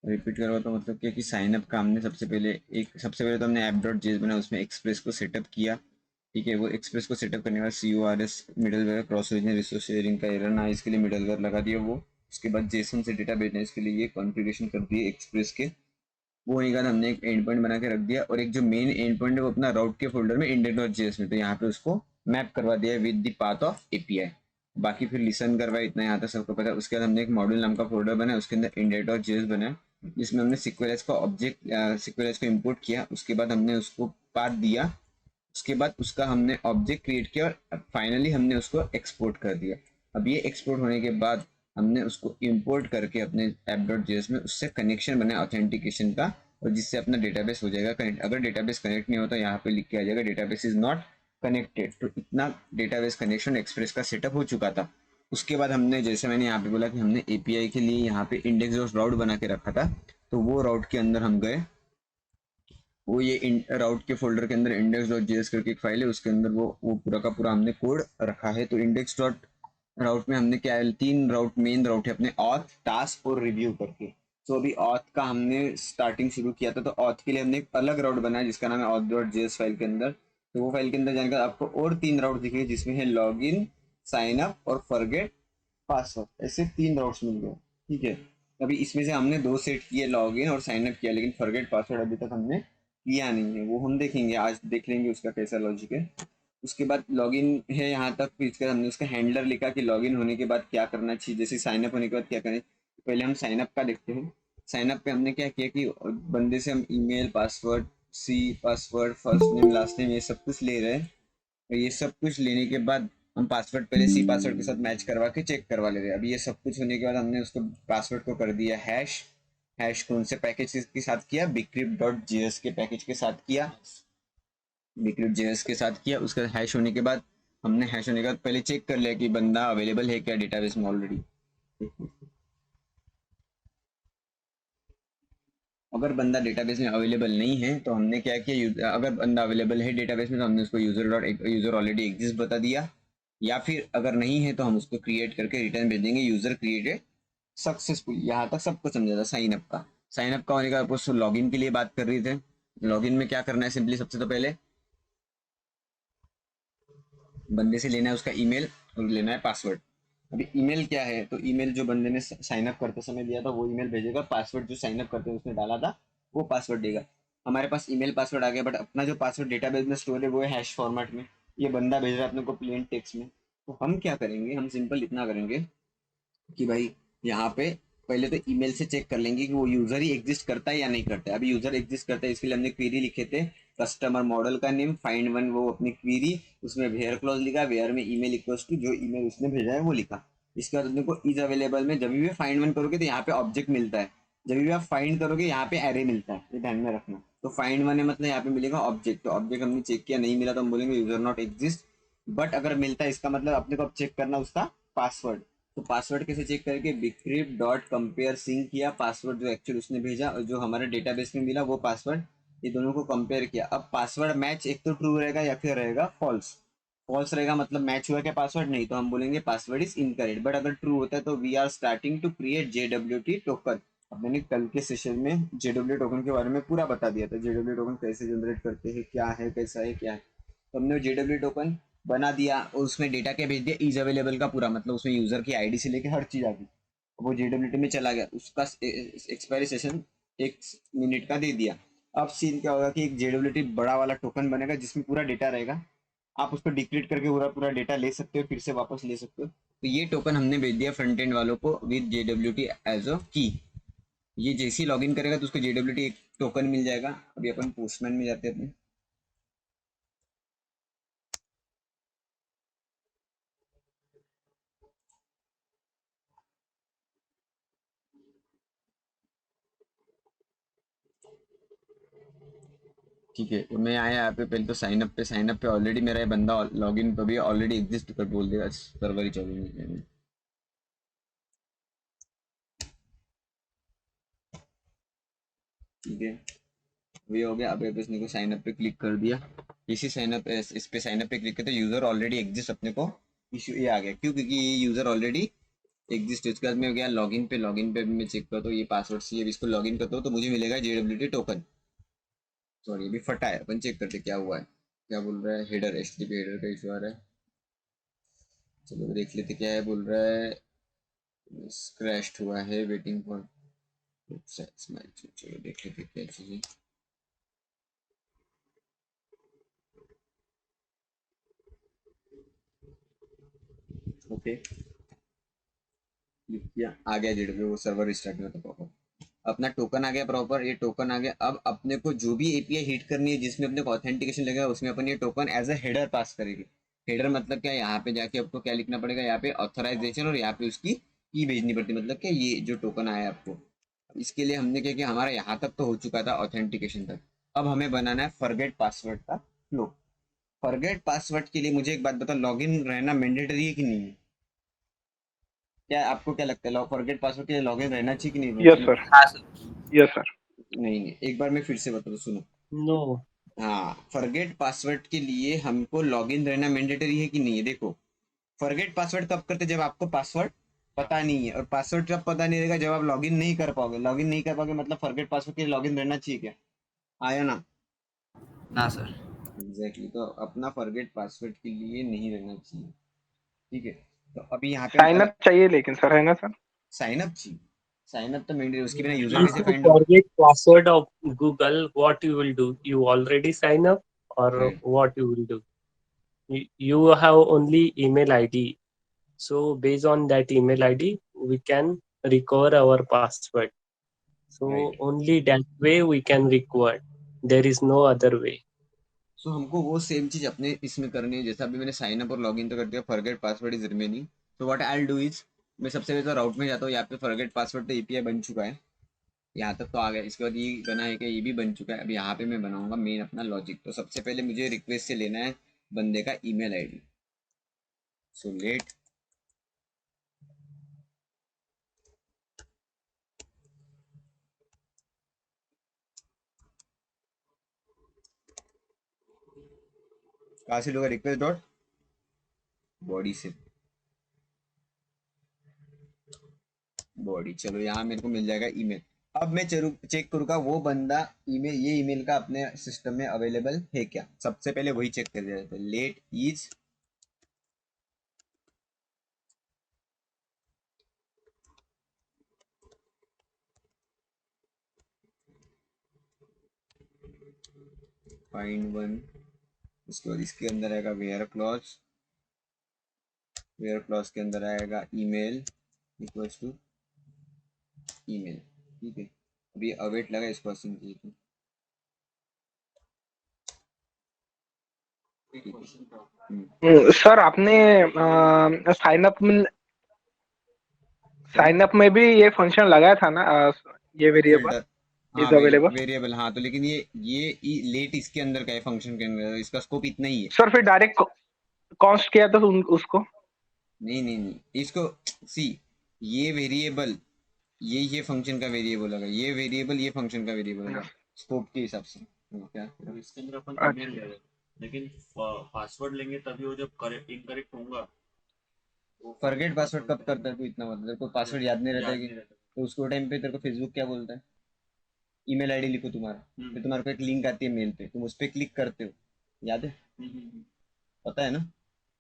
Repeat करो तो मतलब क्या कि साइन अप का हमने सबसे पहले तो हमने ऐप डॉट जेएस बना, उसमें एक्सप्रेस को सेटअप किया। ठीक है, वो एक्सप्रेस को सेटअप करने के बाद CORS middleware cross region resource sharing का एरर ना आए इसके लिए मिडलवेयर लगा दिया वो। उसके बाद जेसन से डेटा भेजना इसके लिए ये कॉन्फ़िगरेशन कर दिए एक्सप्रेस के। वो होने के बाद हमने एक एंड पॉइंट बना के रख दिया, और एक जो मेन एंड पॉइंट है वो अपना राउट के फोल्डर में इंडेक्स डॉट जेएस में, तो यहाँ पे उसको मैप करवा दिया with the path of API. बाकी फिर लिसन करवाया, इतना यहाँ तक सबको पता है। उसके बाद हमने एक मॉड्यूल नाम का फोल्डर बनाया, उसके अंदर इंडेक्स डॉट जेएस बनाया, जिसमें हमने सिक्वेलेस का ऑब्जेक्ट सिक्वेलेस को इम्पोर्ट किया। उसके बाद हमने उसको पाथ दिया, उसके बाद उसका हमने ऑब्जेक्ट क्रिएट किया, और फाइनली हमने उसको एक्सपोर्ट कर दिया। अब ये एक्सपोर्ट होने के बाद हमने उसको इंपोर्ट करके अपने app.js में उससे कनेक्शन बनाया ऑथेंटिकेशन का, और जिससे अपना डेटाबेस हो जाएगा कनेक्ट। अगर डेटाबेस कनेक्ट नहीं होता यहाँ पे लिख के आ जाएगा डेटाबेस इज नॉट कनेक्टेड। तो इतना डेटाबेस कनेक्शन एक्सप्रेस का सेटअप हो चुका था। उसके बाद हमने, जैसे मैंने यहाँ पे बोला कि हमने एपीआई के लिए यहाँ पे इंडेक्स डॉट राउट बना के रखा था, तो वो राउट के अंदर हम गए। वो ये राउट के फोल्डर के अंदर इंडेक्स डॉट जेएस करके एक फाइल है, उसके अंदर वो पूरा का पूरा हमने कोड रखा है। तो इंडेक्स डॉट राउट में हमने क्या है, 3 राउट मेन राउट है अपने, ऑथ, टास्क और रिव्यू करके। तो अभी ऑथ का हमने स्टार्टिंग शुरू किया था, तो ऑथ के लिए हमने एक अलग राउट बनाया जिसका नाम है ऑथ डॉट जेएस फाइल के अंदर। तो वो फाइल के अंदर जाने का आपको और 3 राउट दिखेंगे, जिसमें है लॉग इन, साइन अप और फॉरगेट पासवर्ड। ऐसे 3 राउट्स मिल गए। ठीक है, अभी इसमें से हमने 2 सेट किए, लॉग इन और साइन अप किया, लेकिन फॉरगेट पासवर्ड अभी तक हमने किया नहीं है। वो हम देखेंगे, आज देख लेंगे उसका कैसा लॉजिक है। उसके बाद लॉगिन है यहाँ तक, फिर इसके बाद हमने उसका हैंडलर लिखा कि लॉगिन होने के बाद क्या करना चाहिए, जैसे साइन अप होने के बाद क्या करें। पहले हम साइन अप का देखते हैं। साइन अप पे हमने क्या किया कि बंदे से हम email, password, password, first name, last name, ये सब कुछ ले रहे हैं। और ये सब कुछ लेने के बाद हम पासवर्ड पहले पासवर्ड के साथ मैच करवा के चेक करवा ले रहे हैं। अभी ये सब कुछ होने के बाद हमने उसको पासवर्ड को कर दिया हैश। हैश कौन से पैकेज के साथ किया, बिक्रिप्ट डॉट जेएस के पैकेज के साथ किया। बिक्रिप्ट जेएस के साथ किया, उसका हैश होने के बाद हमने हैश होने के बाद पहले चेक कर लिया कि बंदा अवेलेबल है क्या डेटाबेस में ऑलरेडी। अगर बंदा डेटाबेस में अवेलेबल नहीं है तो हमने क्या किया, अगर बंदा अवेलेबल है डेटाबेस में तो हमने उसको यूजर ऑलरेडी एग्जिस्ट बता दिया। या फिर अगर नहीं है तो हम उसको क्रिएट करके रिटर्न भेज देंगे यूजर क्रिएटेड सक्सेसफुल। यहाँ तक सबको समझा था साइन अप का। साइन अप का होने का आपको लॉगिन के लिए बात कर रहे थे। लॉगिन में क्या करना है, सिंपली सबसे तो पहले बंदे से लेना है उसका ईमेल और लेना है पासवर्ड। अभी ईमेल क्या है, तो ईमेल जो बंदे ने साइन अप करते समय दिया था वो ईमेल भेजेगा, पासवर्ड जो साइन अप करते उसने डाला था वो पासवर्ड देगा। हमारे पास ईमेल पासवर्ड आ गया, बट अपना जो पासवर्ड डेटाबेस में स्टोर है वो है हैश फॉर्मेट में। ये बंदा भेज रहा है अपने को प्लेन टेक्स्ट में। तो हम क्या करेंगे, हम सिंपल इतना करेंगे कि भाई यहाँ पे पहले तो ईमेल से चेक कर लेंगे कि वो यूजर ही एग्जिस्ट करता है या नहीं करता है। अभी यूजर एग्जिस्ट करता है, इसके लिए हमने क्वेरी लिखे थे, कस्टमर मॉडल का नेम, फाइंड वन, वो अपनी क्वेरी, उसमें वेयर क्लॉज लिखा, वेयर में ईमेल इक्वल्स टू जो ईमेल उसने भेजा है वो लिखा। इसके बाद अपने को इज अवेलेबल में जब भी फाइंड वन करोगे तो यहाँ पे ऑब्जेक्ट मिलता है, जब भी आप फाइंड करोगे यहाँ पे एरे मिलता है, ये ध्यान में रखना। तो फाइंड वन है मतलब यहाँ पे मिलेगा ऑब्जेक्ट, तो ऑब्जेक्ट हमने चेक किया, नहीं मिला तो हम बोलेंगे यूजर नॉट एग्जिस्ट। बट अगर मिलता है इसका मतलब अपने को अब चेक करना उसका पासवर्ड। तो पासवर्ड कैसे चेक करके, बिक्रिप डॉट कंपेयर सिंक किया पासवर्ड जो एक्चुअल उसने भेजा और जो हमारे डेटाबेस में मिला वो पासवर्ड, ये दोनों को कंपेयर किया। अब पासवर्ड मैच एक तो ट्रू रहेगा या फिर रहेगा फॉल्स। फॉल्स रहेगा मतलब मैच हुआ क्या पासवर्ड, नहीं, तो हम बोलेंगे पासवर्ड इज इनकरेक्ट। बट अगर ट्रू होता है तो we are starting to create JWT token. अब मैंने कल के सेशन में JWT टोकन के बारे में पूरा बता दिया था, JWT टोकन कैसे जनरेट करते हैं, क्या है, कैसा है, क्या है। तो हमने JWT टोकन बना दिया और उसमें डेटा क्या भेज दिया, इज अवेलेबल का पूरा, मतलब उसमें यूजर की आईडी से लेके हर चीज आ गई। वो JWT में चला गया, उसका एक्सपायरी सेशन 1 मिनट का दे दिया। अब सीन क्या होगा कि एक JWT बड़ा वाला टोकन बनेगा जिसमें पूरा डेटा रहेगा। आप उसको डिक्रीट करके पूरा पूरा डेटा ले सकते हो, फिर से वापस ले सकते हो। तो ये टोकन हमने भेज दिया फ्रंट एंड वालों को विद JWT एज अ की। ये जैसे ही लॉगिन करेगा तो उसको JWT एक टोकन मिल जाएगा। अभी अपन पोस्टमैन में जाते हैं अपने। ठीक है, तो मैं आया यहाँ पे, पहले तो साइन अप पे ऑलरेडी मेरा ये बंदा लॉगिन पे भी ऑलरेडी एग्जिस्ट कर बोल देगा, सर्वर ही 24 घंटे में। ठीक है, ये हो गया। अब इसने को साइन अप पे क्लिक कर दिया। इसी साइन अप इस पे साइन अप पे क्लिक करते यूजर ऑलरेडी एग्जिस्ट अपने को इशू ये आ गया। क्यों, क्योंकि ये यूजर ऑलरेडी एग्जिस्ट, उसके बाद मैं गया लॉगिन पे मैं चेक करता हूँ ये पासवर्ड से, अब इसको लॉगिन करता हूँ तो मुझे मिलेगा JWT टोकन। सॉरी ये भी फटा है, अपन चेक करते क्या हुआ है। क्या बोल रहा है, हेडर HTTP हेडर का इशू आ रहा है। चलो देख लेते क्या है, बोल रहा है क्रैश्ड हुआ है, वेटिंग फॉर स्माइल। चलो देख लेते क्या चीज़ है। ओके क्लिक किया, आ गया JWT, वो सर्वर रिस्टार्ट हुआ था प्रॉपर। अपना टोकन आ गया प्रॉपर, ये टोकन आ गया। अब अपने को जो भी API हिट करनी है जिसमें अपने को ऑथेंटिकेशन लगेगा उसमें अपन ये टोकन एज अ हेडर पास करेंगे। हेडर मतलब क्या, यहाँ पे जाके आपको क्या लिखना पड़ेगा, यहाँ पे ऑथराइजेशन और यहाँ पे उसकी की भेजनी पड़ती है, मतलब कि ये जो टोकन आया है आपको। इसके लिए हमने क्या किया, हमारा यहाँ तक तो हो चुका था ऑथेंटिकेशन तक। अब हमें बनाना है फॉरगेट पासवर्ड का फ्लो। फॉरगेट पासवर्ड के लिए मुझे एक बात बताओ, लॉगिन रहना मैंडेटरी है कि नहीं है? क्या आपको क्या लगता है, फॉरगेट पासवर्ड के लिए लॉगिन रहना चाहिए कि नहीं रहना यस चाहिए? सर। हाँ सर। Yes sir. नहीं, एक बार मैं फिर से बता दूं, सुनो। नो। हाँ, फॉरगेट पासवर्ड के लिए हमको लॉगिन रहना मैंडेटरी है कि नहीं है? देखो, फॉरगेट पासवर्ड कब करते, जब आपको पासवर्ड पता नहीं है, और पासवर्ड जब पता नहीं रहेगा जब आप लॉगिन नहीं कर पाओगे। लॉगिन नहीं कर पाओगे मतलब फॉरगेट पासवर्ड के लिए लॉगिन रहना चाहिए क्या? आया ना? ना सर। एग्जैक्टली, तो अपना फॉरगेट पासवर्ड के लिए नहीं रहना चाहिए। ठीक है, तो अभी यहाँ पे हम साइन करें अप चाहिए लेकिन सर, है ना सर? साइन अप चाहिए। साइन अप तो मैंडेटरी, उसके बिना यूजर If कैसे you फाइंड होगा? forget password of Google, what you will do? You already sign up, or right. what you will do? You have only email ID. So based on that email ID, we can recover our password. So right. only that way we can recover. There is no other way. सो हमको वो same चीज अपने इसमें करनी है, जैसा अभी मैंने साइन अप और लॉगिन तो कर दिया, फॉरगेट पासवर्ड इज रिमेनिंग। तो what I will do is, मैं सबसे पहले तो राउट में जाता हूँ, यहाँ पे फॉरगेट पासवर्ड तो API बन चुका है, यहाँ तक तो आ गया। इसके बाद ये बना है कि ये भी बन चुका है। अब यहाँ पे मैं बनाऊंगा मेन अपना लॉजिक। तो सबसे पहले मुझे रिक्वेस्ट से लेना है बंदे का ईमेल आईडी। सो लेट कहाँ से लूँगा, रिक्वेस्ट डॉट बॉडी से, बॉडी। चलो यहाँ मेरे को मिल जाएगा ईमेल। अब मैं चेक करूँगा वो बंदा ईमेल, ये ईमेल का अपने सिस्टम में अवेलेबल है क्या। सबसे पहले वही चेक कर दिया जाता है, लेट इज फाइंड वन। उसके बाद इसके अंदर आएगा वेयर क्लॉज, वेयर क्लॉज के अंदर आएगा ईमेल इक्वल्स टू ईमेल। ठीक है, अभी अवेट लगा इस पर्सन की। ठीक है। सर आपने साइन अप में भी ये फंक्शन लगाया था ना, ये वेरिएबल फिल्टर, हाँ इज अवेलेबल। वेरिएबल, हाँ। तो लेकिन ये लेट इसके अंदर का है, फंक्शन के अंदर, इसका स्कोप इतना ही है। सर फिर डायरेक्ट कॉन्स्ट किया था उसको। नहीं नहीं नहीं, इसको सी, ये वेरिएबल, ये फंक्शन का वेरिएबल होगा, ये वेरिएबल ये फंक्शन का वेरिएबल होगा स्कोप के हिसाब से। क्या तो इसके अंदर अपन ईमेल अच्छा। ले रहे हैं, लेकिन पासवर्ड लेंगे तभी वो जब इनकरेक्ट होगा वो फॉरगेट फॉरगेट पासवर्ड पासवर्ड कब करता है तू, इतना मतलब तेरे को पासवर्ड याद नहीं रहता है याद कि? नहीं रहता। तो उसको टाइम पे तेरे को फेसबुक क्या बोलता है, ईमेल आईडी लिखो तुम्हारा, फिर तुम्हारे को एक लिंक आती है मेल पे, तुम उस पर क्लिक करते हो, याद है? हम्म। पता है ना?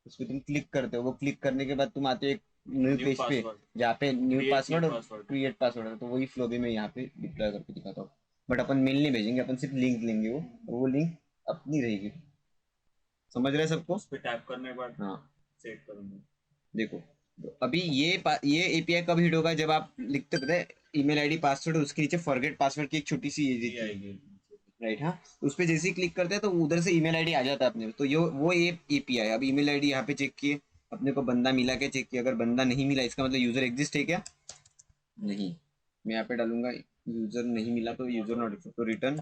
उस पर तुम क्लिक करते हो, वो क्लिक करने के बाद तुम आते हो एक न्यू न्यू पेज पे पासवर्ड, जहाँ पे न्यू क्रिएट न्यू पासवर्ड और पासवर्ड। क्रिएट पासवर्ड है। तो वही फ्लो भी मैं यहाँ पे डिप्लॉय करके दिखाता हूँ। बट अपन मेल नहीं भेजेंगे, अपन सिर्फ लिंक लेंगे, वो लिंक अपनी रहेगी। समझ रहे हैं सबको? उस पर टैप करने के बाद हाँ। सेट करूंगा। देखो, तो अभी ये API कब हिट होगा, जब आप लिखते पता है ईमेल आईडी पासवर्ड, उसके नीचे फॉरगेट पासवर्ड की एक छोटी सी ये ये देती है, आएगी। राइट? हाँ, उस पर जैसे ही क्लिक करते हैं तो उधर से ईमेल आईडी आ जाता है अपने। तो ये API। अब ईमेल आईडी यहाँ पे चेक किए, अपने को बंदा मिला क्या चेक किया, अगर बंदा नहीं मिला इसका मतलब यूजर एग्जिस्ट है क्या? नहीं। मैं यहाँ पे डालूंगा यूजर नहीं मिला, तो यूजर नॉट, तो रिटर्न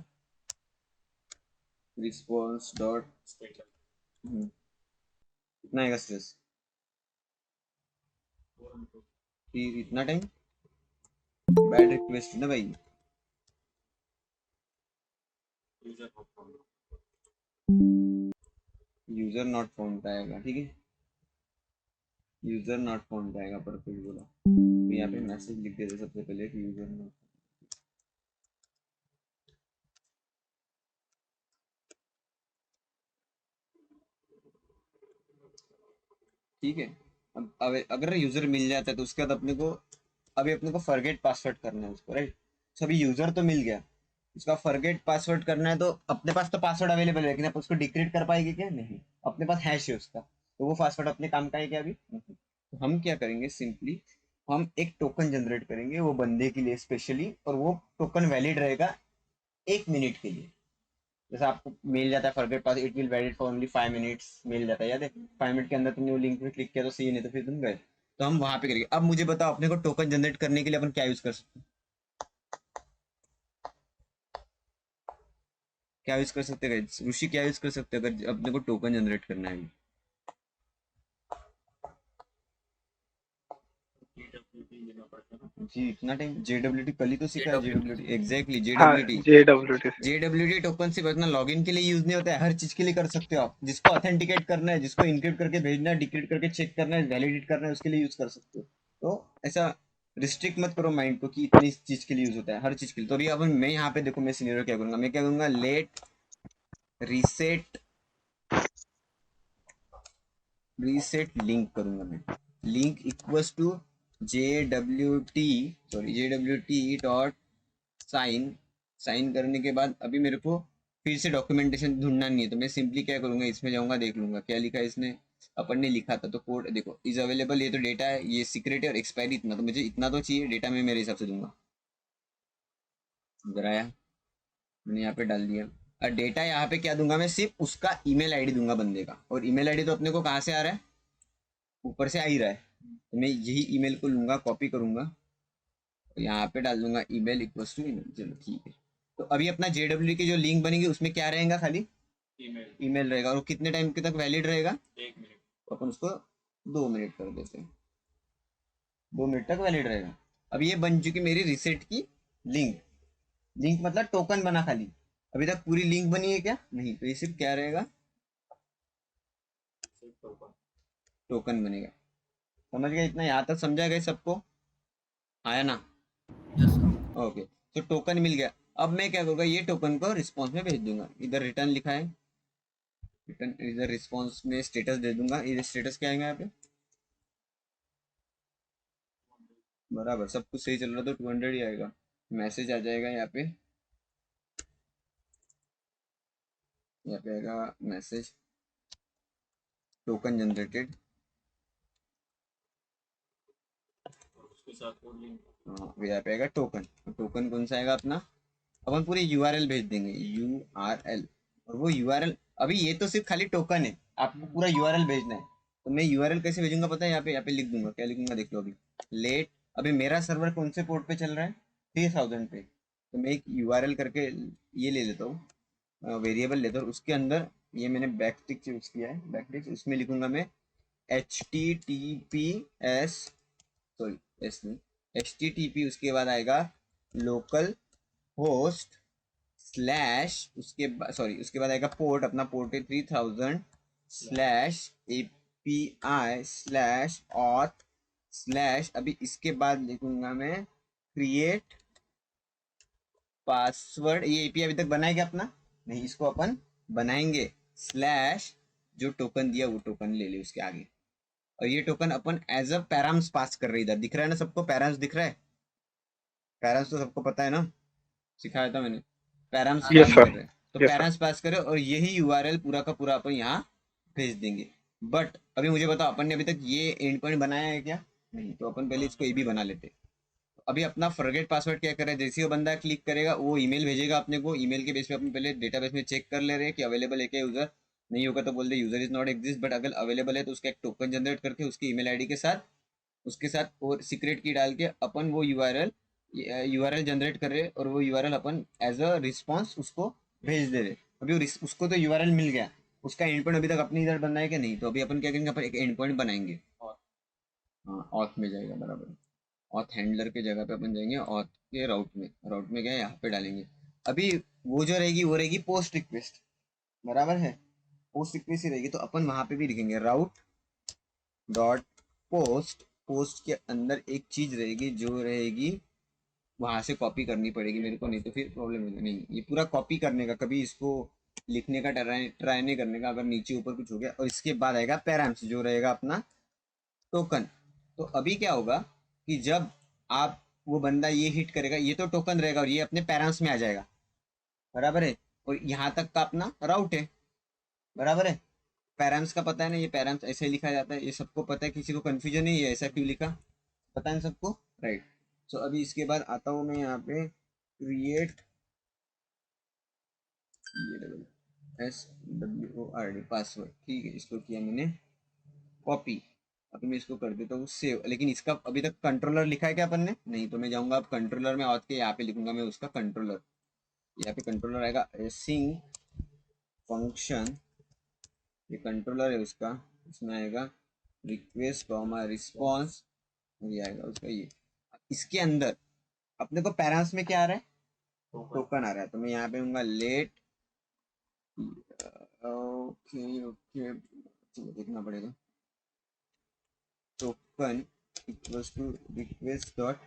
रिस्पॉन्स डॉट, कितना आएगा स्ट्रेस, इतना टाइम, बैड रिक्वेस्ट ना भाई, यूजर नॉट फाउंड आएगा। ठीक है, यूजर नॉट फाउंड आएगा, परफेक्ट बोला। तो यहाँ पे मैसेज लिख देते सबसे पहले कि यूजर नॉट। ठीक है, अब अगर यूजर मिल जाता है तो उसके बाद अपने को फॉरगेट पासवर्ड करना है उसको, राइट। तो अभी यूजर तो मिल गया, उसका फॉरगेट पासवर्ड करना है, तो अपने पास तो पासवर्ड अवेलेबल है, लेकिन आप उसको डिक्रिप्ट कर पाएंगे क्या? नहीं, अपने पास हैश है उसका, तो वो पासवर्ड अपने काम का है क्या? अभी नहीं। तो हम क्या करेंगे, सिंपली हम एक टोकन जनरेट करेंगे वो बंदे के लिए स्पेशली, और वो टोकन वैलिड रहेगा 1 मिनट के लिए। जैसे आपको मेल जाता है forget pass, it will valid for only 5 minutes, mail जाता है, याद है? 5 मिनट के अंदर तुमने वो लिंक पे क्लिक किया तो सही, नहीं तो फिर तुम गए। तो हम वहां पे करेंगे। अब मुझे बताओ, अपने को टोकन जनरेट करने के लिए अपन क्या यूज कर सकते हैं? क्या यूज कर सकते हैं ऋषि, क्या यूज कर सकते हैं अगर अपने को टोकन जनरेट करना है? JWT लेना पड़ता है ना। जी, इतना टाइम JWT कल ही तो सीखा है। JWT एग्जैक्टली, हाँ JWT। JWT से। JWT टोकन सिर्फ अपना लॉगिन के लिए यूज नहीं होता है, हर चीज के लिए कर सकते हो आप। जिसको ऑथेंटिकेट करना है, जिसको इनक्रिप्ट करके भेजना है, डिक्रिप्ट करके चेक करना है, वैलिडेट करना है, उसके लिए यूज कर सकते हो। तो ऐसा रिस्ट्रिक्ट मत करो माइंड को कि इतनी चीज के लिए यूज होता है, हर चीज के लिए। तो अभी अपन मैं यहाँ पे देखो, मैं सीनियर क्या करूंगा, मैं क्या करूंगा, लेट रीसेट लिंक करूंगा मैं। Link equals to JWT dot sign करने के बाद अभी मेरे को फिर से डॉक्यूमेंटेशन ढूंढना नहीं है, तो मैं सिंपली क्या करूंगा, इसमें जाऊंगा, देख लूंगा क्या लिखा है इसने। अपन ने लिखा था तो कोड देखो, इज अवेलेबल, ये तो डेटा है, ये सीक्रेट है और एक्सपायरी इतना, तो मुझे इतना तो चाहिए डेटा, मैं मेरे हिसाब से दूंगा। इधर आया, मैंने यहाँ पे डाल दिया। और डेटा यहाँ पे क्या दूंगा मैं, सिर्फ उसका ईमेल आईडी दूंगा बंदे का, और ईमेल आईडी तो अपने को कहाँ से आ रहा है, ऊपर से आ ही रहा है। तो मैं यही ईमेल को लूंगा, कॉपी करूंगा, और यहाँ पे डाल दूंगा ईमेल इक्वल्स टू ईमेल। चलो ठीक है। तो अभी अपना JWT की जो लिंक बनेगी उसमें क्या रहेगा, खाली ईमेल ईमेल रहेगा, और वो कितने टाइम के तक वैलिड रहेगा? 1 मिनट। तो अपन उसको 2 मिनट कर देते हैं, 2 मिनट तक वैलिड रहेगा। अब ये बन चुकी मेरी रिसेट की लिंक। लिंक मतलब टोकन बना खाली, अभी तक पूरी लिंक बनी है क्या? नहीं, तो ये सिर्फ क्या रहेगा, सिर्फ टोकन। टोकन बनेगा। समझ गए? इतना यहाँ तक समझा गया सबको, आया ना? Yes sir. ओके, तो टोकन मिल गया। अब मैं क्या करूँगा, ये टोकन को रिस्पॉन्स में भेज दूंगा। इधर रिटर्न लिखा है, रिटर्न इधर रिस्पॉन्स में स्टेटस दे दूंगा। ये स्टेटस क्या आएगा यहाँ पे, बराबर सब कुछ सही चल रहा तो 200 ही आएगा। मैसेज आ जाएगा यहाँ पे आएगा मैसेज टोकन जनरेटेड, और उसके साथ वो लिंक। यहाँ पे आएगा टोकन। टोकन कौन सा आएगा अपना, अपन पूरी URL भेज देंगे, URL। और वो URL, अभी ये तो सिर्फ खाली टोकन है, आपको पूरा URL भेजना है। तो मैं URL कैसे भेजूंगा पता है? यहाँ पे लिख दूंगा, क्या लिखूंगा देख लो। अभी लेट, अभी मेरा सर्वर कौन से पोर्ट पे चल रहा है, 3000 पे। तो मैं एक URL करके ये ले लेता हूँ, वेरिएबल लेता हूँ, उसके अंदर ये मैंने बैकटिक चूज किया है, बैकटिक, उसमें लिखूंगा मैं HTTPS, सॉरी एस नहीं, HTTP, उसके बाद आएगा लोकल होस्ट स्लैश, उसके बाद आएगा पोर्ट, अपना पोर्ट है 3000 slash API slash auth slash, अभी इसके बाद लिखूंगा मैं क्रिएट पासवर्ड। ये API अभी तक बनाया क्या अपना? नहीं, इसको अपन बनाएंगे, स्लैश जो टोकन दिया वो टोकन ले ले उसके आगे। और ये टोकन अपन एज अ पैराम्स पास कर रहे हैं। इधर दिख रहा है ना सबको, पैराम्स दिख रहा है? पैराम्स तो सबको पता है ना, सिखाया था मैंने। पैराम्स हाँ, यस पास सर, कर रहे हैं, तो यस सर। पैराम्स पास करें और यही URL पूरा का पूरा अपन यहाँ भेज देंगे। बट अभी मुझे बताओ, अपन ने अभी तक ये एंड पॉइंट बनाया है क्या? नहीं, तो अपन पहले इसको ये भी बना लेते। अभी अपना फॉरगेट पासवर्ड क्या करें, जैसे ही वो बंदा क्लिक करेगा वो ईमेल भेजेगा अपने को। ईमेल के बेस पे अपन पहले डेटाबेस में चेक कर ले रहे हैं कि अवेलेबल है क्या यूजर। नहीं होगा तो बोल दे user is not exist, but अगर अवेलेबल है तो उसका एक टोकन जनरेट करके उसकी ईमेल आईडी के साथ, उसके साथ और सीक्रेट की डाल के अपन वो यूआरएल जनरेट कर रहे, और वो यूआरएल अपन एज अ रिस्पॉन्स उसको भेज दे रहे। अभी उसको तो यूआरएल मिल गया, उसका एंड पॉइंट अभी तक अपनी इधर बनना है कि नहीं? तो अभी अपन क्या करेंगे, अपन एक एंड पॉइंट बनाएंगे। हाँ, ऑथ में जाएगा, बराबर। ऑथ हैंडलर के जगह पे अपन जाएंगे, ऑथ के राउट में गए, यहाँ पे डालेंगे। अभी वो जो रहेगी वो रहेगी पोस्ट रिक्वेस्ट, बराबर है, पोस्ट रिक्वेस्ट ही रहेगी। तो अपन वहां पे भी लिखेंगे राउट डॉट पोस्ट के अंदर एक चीज रहेगी जो रहेगी वहां से कॉपी करनी पड़ेगी मेरे को, नहीं तो फिर प्रॉब्लम होगी। नहीं, ये पूरा कॉपी करने का, कभी इसको लिखने का ट्राई नहीं करने का, अगर नीचे ऊपर कुछ हो गया। और इसके बाद आएगा पैराम्स जो रहेगा अपना टोकन। तो अभी क्या होगा कि जब आप वो बंदा ये हिट करेगा, ये तो टोकन रहेगा और ये अपने पैराम्स में आ जाएगा, बराबर है। और यहाँ तक का अपना राउट है, बराबर है। पैराम्स का पता है ना, ये पैराम्स ऐसे लिखा जाता है, ये सबको पता है, किसी को कंफ्यूजन नहीं है ऐसा क्यों लिखा, पता है सबको, राइट। सो अभी इसके बाद आता हूँ मैं यहाँ पे क्रिएट SWORD पासवर्ड, ठीक है, इसको किया मैंने कॉपी। अभी मैं इसको कर देता हूँ सेव। लेकिन इसका अभी तक कंट्रोलर लिखा है क्या अपन ने, नहीं, तो मैं जाऊंगा अब कंट्रोलर में, और के यहाँ पे लिखूंगा मैं उसका कंट्रोलर। यहाँ पे कंट्रोलर आएगा सिंक फंक्शन, ये कंट्रोलर है उसका, इसमें आएगा रिक्वेस्ट कॉमा रिस्पॉन्स, ये आएगा उसका ये। इसके अंदर अपने को पैराम्स में क्या आ रहा है, टोकन आ रहा है। तो मैं यहाँ पे हूँगा लेट, ओके ओके, चलो देखना पड़ेगा, token equals to request dot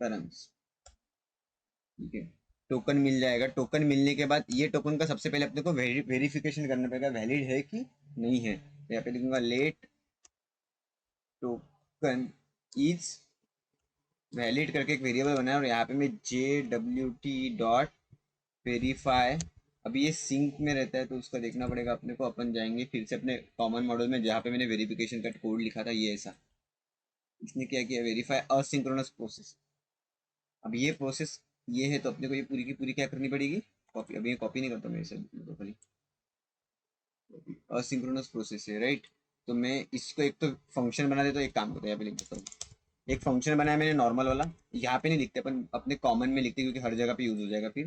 params, ठीक है। टोकन मिल जाएगा। टोकन मिलने के बाद ये टोकन का सबसे पहले अपने को वेरिफिकेशन करना पड़ेगा, वैलिड है कि नहीं है। तो यहाँ पे लिखूंगा लेट टोकन इज वैलिड करके एक वेरिएबल बनाया, और यहाँ पे मैं JWT डॉट वेरीफाई, अभी ये सिंक में रहता है तो उसका देखना पड़ेगा अपने को। अपन जाएंगे फिर से अपने कॉमन मॉडल में जहाँ पे मैंने वेरिफिकेशन का कोड लिखा था, ये ऐसा, इसने क्या किया, वेरीफाई असिंक्रोनस प्रोसेस। अब ये प्रोसेस ये है, तो अपने को ये पूरी की पूरी क्या करनी पड़ेगी, कॉपी। अभी ये कॉपी नहीं करता मैं इसे, तो खाली असिंक्रोनस प्रोसेस है, राइट। तो मैं इसको एक तो फंक्शन बना देता हूँ, एक काम करता हूँ, यहाँ पे लिख देता हूँ, एक फंक्शन बनाया मैंने नॉर्मल वाला, यहाँ पे नहीं लिखते अपन, अपने कॉमन में लिखते क्योंकि हर जगह पे यूज हो जाएगा। फिर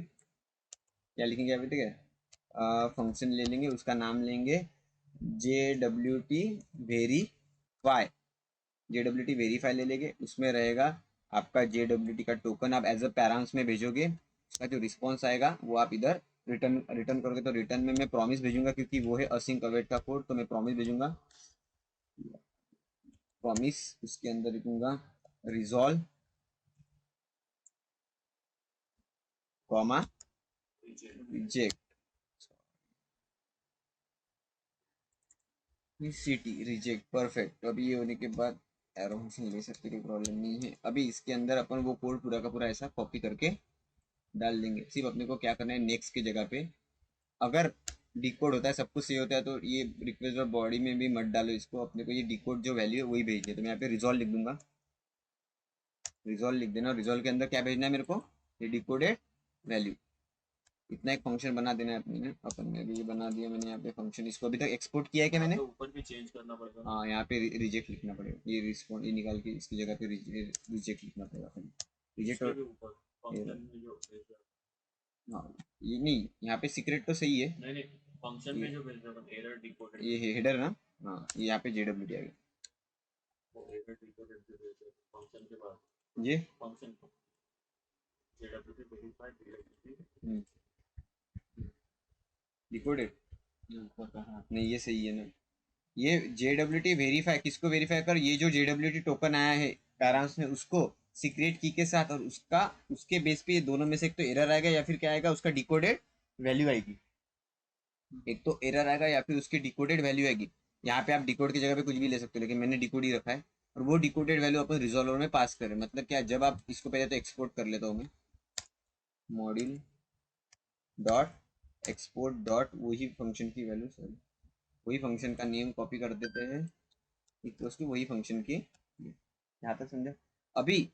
क्या लिखेंगे यहाँ पे, ठीक है, फंक्शन ले लेंगे, उसका नाम लेंगे JWT वेरीफाई, JWT वेरीफाई ले लेंगे। उसमें रहेगा आपका JWT का टोकन, आप एज अ पैराम्स में भेजोगे, उसका जो रिस्पॉन्स आएगा वो आप इधर रिटर्न करोगे। तो रिटर्न में मैं प्रॉमिस भेजूंगा क्योंकि वो है असिंक अवेट का कोड, तो मैं प्रॉमिस भेजूंगा, प्रॉमिस। उसके अंदर लिखूंगा resolve comma reject, city reject, perfect. तो अभी ये होने के बाद एरो फंक्शन ले सकते, कोई प्रॉब्लम नहीं है। अभी इसके अंदर अपन वो कोड पूरा का पूरा ऐसा कॉपी करके डाल देंगे। सिर्फ अपने को क्या करना है, नेक्स्ट की जगह पे अगर डिकोड होता है, सब कुछ सही होता है, तो ये रिक्वेस्ट और बॉडी में भी मत डालो इसको, अपने को ये डिकोड जो वैल्यू है वही भेजिए। तो मैं यहाँ पे रिजॉल्व लिख दूंगा, रिजॉल्व लिख देना। रिजॉल्व के अंदर क्या भेजना है मेरे को, ये डिकोडेड वैल्यू। इतना एक फंक्शन बना देना है अपने ने, अपन ने भी ये बना दिया मैंने यहाँ पे फंक्शन। इसको अभी तक एक्सपोर्ट किया है क्या मैंने, तो ऊपर भी चेंज करना पड़ेगा। हाँ, यहाँ पे रिजेक्ट लिखना पड़ेगा, ये रिस्पॉन्स ये निकाल के इसकी जगह पे रिजेक्ट लिखना पड़ेगा अपन, रिजेक्ट। इसके और भी ऊपर फंक्शन में जो भेजा, हाँ, ये नहीं, यहाँ पे सीक्रेट तो सही है, नहीं नहीं, फंक्शन में जो भेजा अपन एरर डिकोडेड, ये हेडर ना, हाँ, ये यहाँ पे JWT आ गया, वो एरर डिकोडेड जो भेजा फंक्शन के बाद, ये function JWT verify DWT decoded नहीं, ये सही है ना। ये JWT वेरीफाई किसको वेरीफाई कर, ये जो JWT टोकन आया है पैराम्स में उसको सीक्रेट की के साथ, और उसका उसके बेस पे ये दोनों में से एक तो एरर आएगा या फिर क्या आएगा, उसका डिकोडेड वैल्यू आएगी। एक तो एरर आएगा या फिर उसकी डिकोडेड वैल्यू आएगी। यहाँ पे आप डिकोड की जगह पे कुछ भी ले सकते हो, लेकिन मैंने डिकोड ही रखा है। और वो डिकोडेड वैल्यू अपन रिजॉल्वर में पास करें, मतलब क्या, जब आप इसको पहले तो एक्सपोर्ट कर लेता हूँ मैं, मॉड्यूल डॉट एक्सपोर्ट डॉट वही फंक्शन की वैल्यू, सॉरी वही फंक्शन का नेम कॉपी कर देते हैं, इक्वल्स टू वही फंक्शन की, यहाँ तक समझा। अभी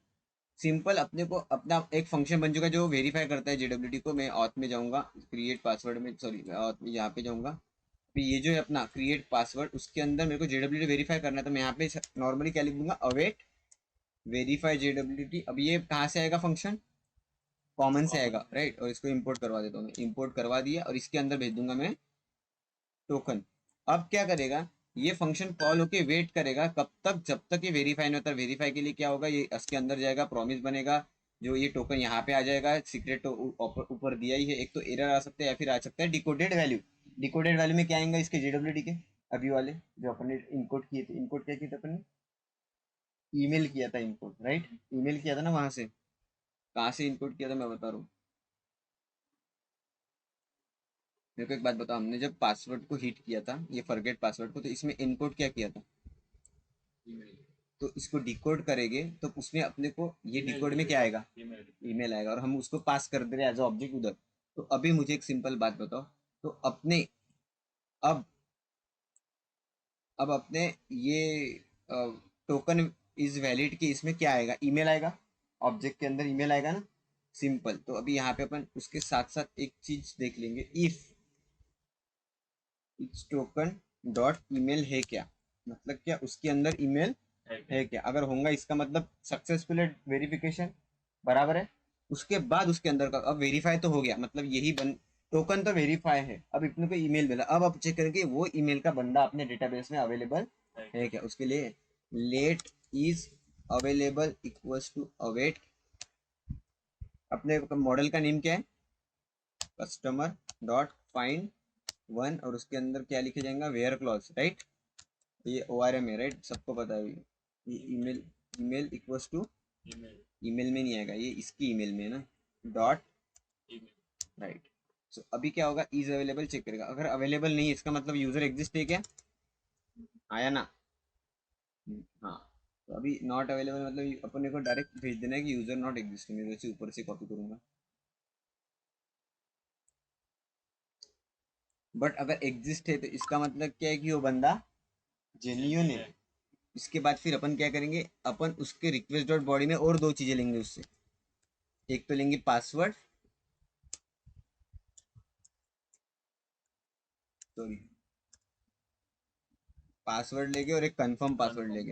सिंपल अपने को अपना एक फंक्शन बन चुका है जो वेरीफाई करता है JWT को। मैं ऑथ में जाऊंगा, क्रिएट पासवर्ड में, सॉरी ऑथ में यहाँ पे जाऊंगा। अभी ये जो है अपना क्रिएट पासवर्ड, उसके अंदर मेरे को JWT वेरीफाई करना है, तो मैं यहाँ पे नॉर्मली क्या लिख दूंगा, अवेट वेरीफाई JWT। अब ये कहाँ से आएगा फंक्शन, कॉमन से आएगा, राइट। और इसको इंपोर्ट करवा देता हूँ मैं, इंपोर्ट करवा दिया, और इसके अंदर भेज दूंगा मैं टोकन। अब क्या करेगा, ये फंक्शन कॉल होके वेट करेगा कब तक, जब तक ये वेरीफाई नहीं होता। वेरीफाई के लिए क्या होगा, ये इसके अंदर जाएगा, प्रॉमिस बनेगा, जो ये टोकन यहाँ पे आ जाएगा। सीक्रेट तो ऊपर दिया ही है, एक तो एरर आ सकता है या फिर आ सकता है डिकोडेड वैल्यू। डिकोडेड वैल्यू में क्या आएगा इसके JWD के अभी वाले जो अपन ने इनकोड किए थे। इनकोड क्या किया था अपन ने? ईमेल किया था इनकोड, राइट? ईमेल किया था ना, वहां से कहाँ से इनकोड किया था मैं बता रहा हूँ। मेरे को एक बात बताओ, हमने जब पासवर्ड को हिट किया था ये फॉरगेट पासवर्ड को, तो इसमें इनकोड क्या किया था? तो इसको डिकोड करेंगे तो उसमें अपने को ये डिकोड में क्या आएगा? ईमेल आएगा, और हम उसको पास कर दे रहे हैं एज ऑब्जेक्ट उधर। तो अभी मुझे एक सिंपल बात बताओ, तो अपने अब अपने ये टोकन इज वैलिड की इसमें क्या आएगा? ईमेल आएगा, ऑब्जेक्ट के अंदर ईमेल आएगा ना, सिंपल। तो अभी यहाँ पे अपन उसके साथ साथ एक चीज देख लेंगे, if it's token dot email है क्या, मतलब क्या उसके अंदर ईमेल है क्या? अगर होगा इसका मतलब सक्सेसफुल है वेरिफिकेशन, बराबर है। उसके बाद उसके अंदर का अब वेरीफाई तो हो गया, मतलब यही टोकन तो वेरीफाई है। अब इतने को ईमेल मिला, अब आप चेक करेंगे वो ईमेल का बंदा अपने डेटाबेस में अवेलेबल है क्या। उसके लिए let is available equals to await, अपने मॉडल का नेम क्या है? कस्टमर डॉट फाइंड वन, और उसके अंदर क्या लिखे जाएगा? Where clause, right? ये ORM है, राइट? सबको पता है ये email. Email equals to, email में नहीं आएगा ये, इसकी ईमेल में है ना, डॉट, राइट? सो अभी क्या होगा? इज अवेलेबल चेक करेगा, अगर अवेलेबल नहीं है इसका मतलब यूजर एग्जिस्ट है क्या? आया ना? हाँ। तो अभी नॉट अवेलेबल मतलब अपने को डायरेक्ट भेज देना है कि यूजर नॉट एग्जिस्ट। मैं वैसे ऊपर से कॉपी करूंगा, बट अगर एग्जिस्ट है तो इसका मतलब क्या है कि वो बंदा जेन्युइन है। इसके बाद फिर अपन क्या करेंगे? अपन उसके रिक्वेस्ट डॉट बॉडी में और दो चीजें लेंगे उससे। एक तो लेंगे पासवर्ड, सॉरी पासवर्ड लेंगे, और एक कंफर्म पासवर्ड लेंगे।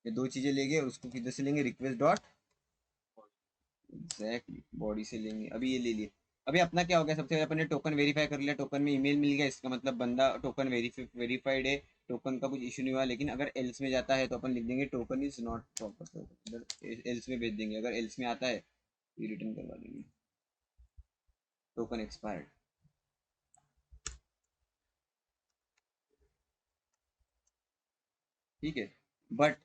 ये दो चीजें लेंगे, और उसको किधर से लेंगे? रिक्वेस्ट डॉट एग्जैक्टली बॉडी से लेंगे। अभी ये ले लिए। अभी अपना क्या हो गया? सबसे पहले अपने टोकन वेरीफाई कर लिया, टोकन में ईमेल मिल गया, इसका मतलब बंदा टोकन वेरीफाइड है, टोकन का कुछ इशू नहीं हुआ। लेकिन अगर एल्स में जाता है तो अपन लिख देंगे टोकन इज नॉट प्रॉपर, इधर एल्स में भेज देंगे। अगर एल्स में आता है तो रिटर्न करवा देंगे टोकन एक्सपायर्ड, ठीक है। बट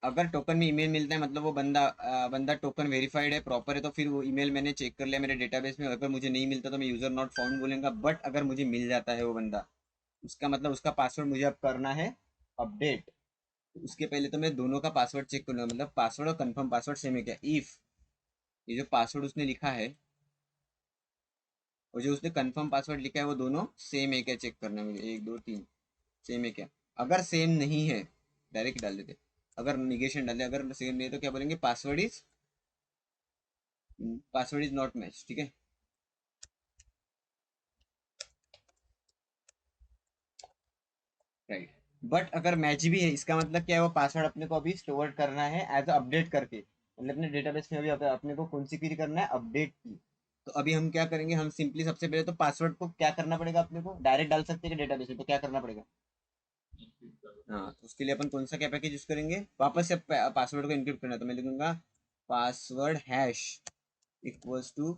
अगर टोकन में ईमेल मिलता है मतलब वो बंदा टोकन वेरीफाइड है, प्रॉपर है, तो फिर वो ईमेल मैंने चेक कर लिया मेरे डेटाबेस में। अगर मुझे नहीं मिलता तो मैं यूजर नॉट फाउंड बोलूंगा। बट अगर मुझे मिल जाता है वो बंदा, उसका मतलब उसका पासवर्ड मुझे अब करना है अपडेट। उसके पहले तो मैं दोनों का पासवर्ड चेक करूंगा, मतलब पासवर्ड और कंफर्म पासवर्ड सेम है क्या। इफ ये जो पासवर्ड उसने लिखा है और जो उसने कंफर्म पासवर्ड लिखा है वो दोनों सेम है क्या चेक करना है मुझे। 1 2 3 सेम है क्या? अगर सेम नहीं है डायरेक्ट डाल देते, अगर निगेशन डाले, अगर सेम नहीं है तो क्या बोलेंगे? पासवर्ड इज नॉट मैच, ठीक है। राइट। बट अगर मैच भी है इसका मतलब क्या है? वो पासवर्ड अपने को अभी स्टोर करना है एज अपडेट करके, मतलब अपने डेटाबेस में अभी अपने को कौन सी क्वेरी करना है? अपडेट की। तो अभी हम क्या करेंगे? हम सिंपली सबसे पहले तो पासवर्ड को क्या करना पड़ेगा? अपने को डायरेक्ट डाल सकते हैं डेटाबेस में, तो क्या करना पड़ेगा? हाँ, तो उसके लिए अपन कौन सा क्या पैकेज यूज करेंगे? वापस से पासवर्ड को इनक्रिप्ट करना है, तो मैं लिखूंगा password hash equals to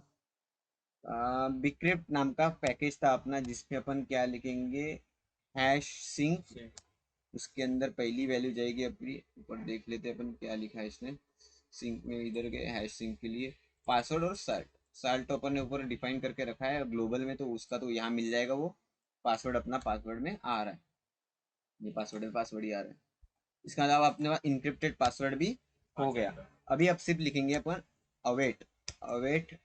bcrypt नाम का पैकेज था अपना, जिसमें अपन क्या लिखेंगे? Hash sync. उसके अंदर पहली वैल्यू जाएगी अपनी, ऊपर देख लेते हैं अपन क्या लिखा है इसने। सिंक में इधर गए, हैश सिंक के लिए पासवर्ड और साल्ट। साल्ट तो अपन ने ऊपर डिफाइन करके रखा है ग्लोबल में, तो उसका तो यहाँ मिल जाएगा वो पासवर्ड, अपना पासवर्ड में आ रहा है। ये पासवर्ड में पासवर्ड ही आ रहा है। इसके अलावा अपने पास इनक्रिप्टेड पासवर्ड भी हो गया। अभी अब सिर्फ लिखेंगे अपन अवेट। अवेट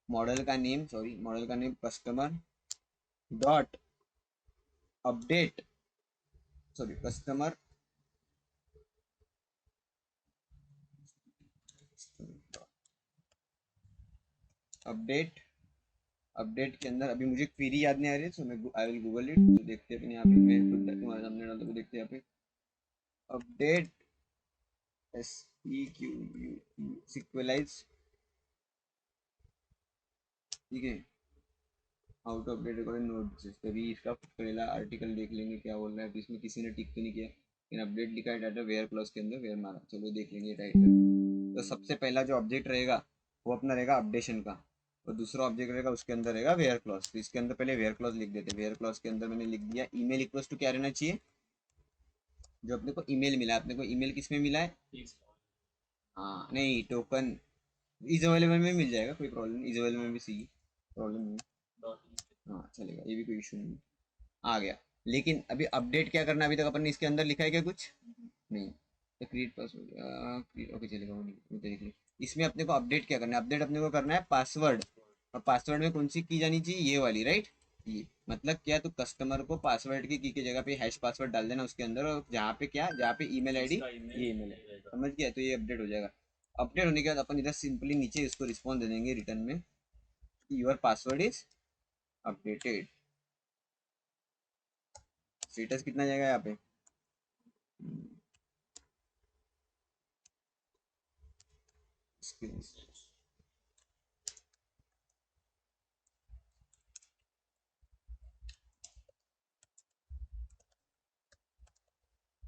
मॉडल का नेम, सॉरी मॉडल का name customer dot update, sorry customer update. Update के अंदर अभी मुझे क्वेरी याद नहीं आ रही, सो मैं आई विल गूगल इट। तो देखते हैं अपन यहाँ पे, मैं खुद तुम्हारे सामने डालता हूँ, देखते हैं यहाँ पे अपडेट SEQU सिक्वलाइज, ठीक है। How to update recording note. तभी इसका पहला आर्टिकल देख लेंगे क्या बोल रहा है। तो इसमें किसी ने टिक तो नहीं किया, लेकिन अपडेट लिखा है डाटा वेयर क्लॉज के अंदर वेयर मारा। चलो देख लेंगे टाइटल। तो सबसे पहला जो ऑब्जेक्ट रहेगा वो अपना रहेगा अपडेशन का, और दूसरा ऑब्जेक्ट रहेगा उसके अंदर रहेगा वेयर क्लॉज। तो इसके अंदर पहले वेयर क्लॉज लिख देते हैं। वेयर क्लॉज के अंदर मैंने लिख दिया ईमेल इक्वल्स टू क्या रहना चाहिए, जो अपने को ईमेल मिला है, अपने को ईमेल किस में मिला है, हाँ नहीं टोकन इज अवेलेबल में मिल जाएगा, कोई प्रॉब्लम नहीं, इज अवेलेबल में भी सही प्रॉब्लम नहीं है, हाँ चलेगा, ये भी कोई इशू नहीं आ गया। लेकिन अभी अपडेट क्या करना है, अभी तक अपन ने इसके अंदर लिखा है क्या कुछ नहीं, तो क्रिएट पासवर्ड ओके चलेगा, वो नहीं वो देख ली। इसमें अपने को अपडेट क्या करना है, अपडेट अपने को करना है पासवर्ड, और पासवर्ड में कौन सी की जानी चाहिए, ये वाली राइट। ये मतलब क्या, तो कस्टमर को पासवर्ड की जगह पे हैश पासवर्ड डाल देना उसके अंदर, और जहाँ पे क्या, जहाँ पे ईमेल आईडी ये ईमेल है, समझ गया, तो ये अपडेट हो जाएगा। अपडेट होने के बाद अपन इधर सिंपली नीचे इसको रिस्पॉन्स दे देंगे रिटर्न में, your password is updated. Status कितना जाएगा यहाँ पे,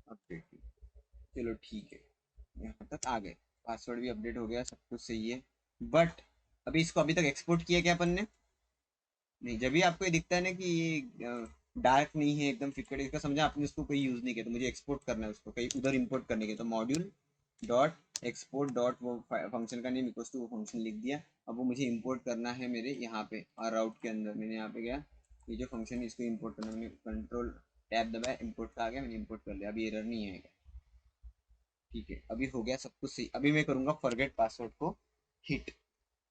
अपडेट, चलो ठीक है, यहाँ तक आ गए, पासवर्ड भी अपडेट हो गया, सब कुछ सही है। बट अभी इसको अभी तक एक्सपोर्ट किया क्या अपन ने नहीं, जब भी आपको ये दिखता है ना कि ये डार्क नहीं है एकदम फिक्कड़, इसका समझा आपने उसको कोई यूज नहीं किया, तो मुझे एक्सपोर्ट करना है उसको कहीं उधर इंपोर्ट करने के, तो मॉड्यूल डॉट एक्सपोर्ट डॉट वो फंक्शन का नेम इक्वल्स टू वो फंक्शन लिख दिया। अब वो मुझे इंपोर्ट करना है मेरे यहाँ पे और राउट के अंदर, मैंने यहाँ पे गया, ये जो फंक्शन है इसको इंपोर्ट करना, मैंने कंट्रोल टैब दबाया, इंपोर्ट का आ गया, मैंने इंपोर्ट कर लिया, अभी एरर नहीं आएगा, ठीक है, अभी हो गया सब कुछ सही। अभी मैं करूँगा फॉरगेट पासवर्ड को हिट,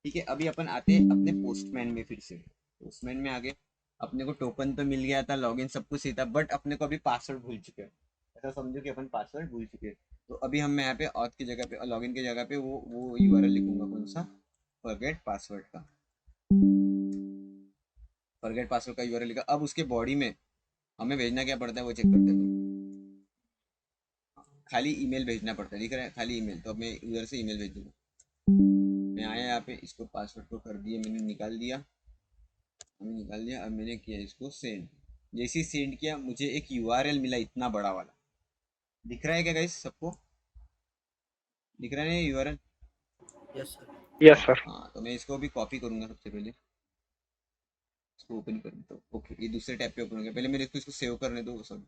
ठीक है। अभी अपन आते हैं अपने पोस्टमैन में, फिर से पोस्टमैन में आगे अपने को टोकन तो मिल गया था, लॉगिन सब कुछ सही था, बट अपने को अभी पासवर्ड भूल चुके हैं, ऐसा समझो कि अपन पासवर्ड भूल चुके हैं। तो अभी हम मैं यहाँ पे ऑथ की जगह पे, लॉगिन की जगह पे वो यूआरएल लिखूंगा, कौन सा, फॉरगेट पासवर्ड का, फॉरगेट पासवर्ड का यूआरएल लिखा। अब उसके बॉडी में हमें भेजना क्या पड़ता है वो चेक करते हैं, खाली ईमेल भेजना पड़ता है, दिख रहा है खाली ईमेल, तो अब मैं उधर से ईमेल भेज दूंगा। मैं आया यहाँ पे, इसको पासवर्ड को कर दिया, मैंने निकाल दिया, अब मैंने किया इसको सेंड। जैसे ही सेंड किया मुझे एक यूआरएल मिला इतना बड़ा वाला, दिख रहा है क्या गाइस सबको, दिख रहा है URL, yes sir. Yes sir. हाँ तो मैं इसको भी कॉपी करूंगा, सबसे पहले इसको ओपन करूँ तो ओके, ये दूसरे टैब पे ओपन हो गया, पहले मेरे इसको सेव करने दो, सब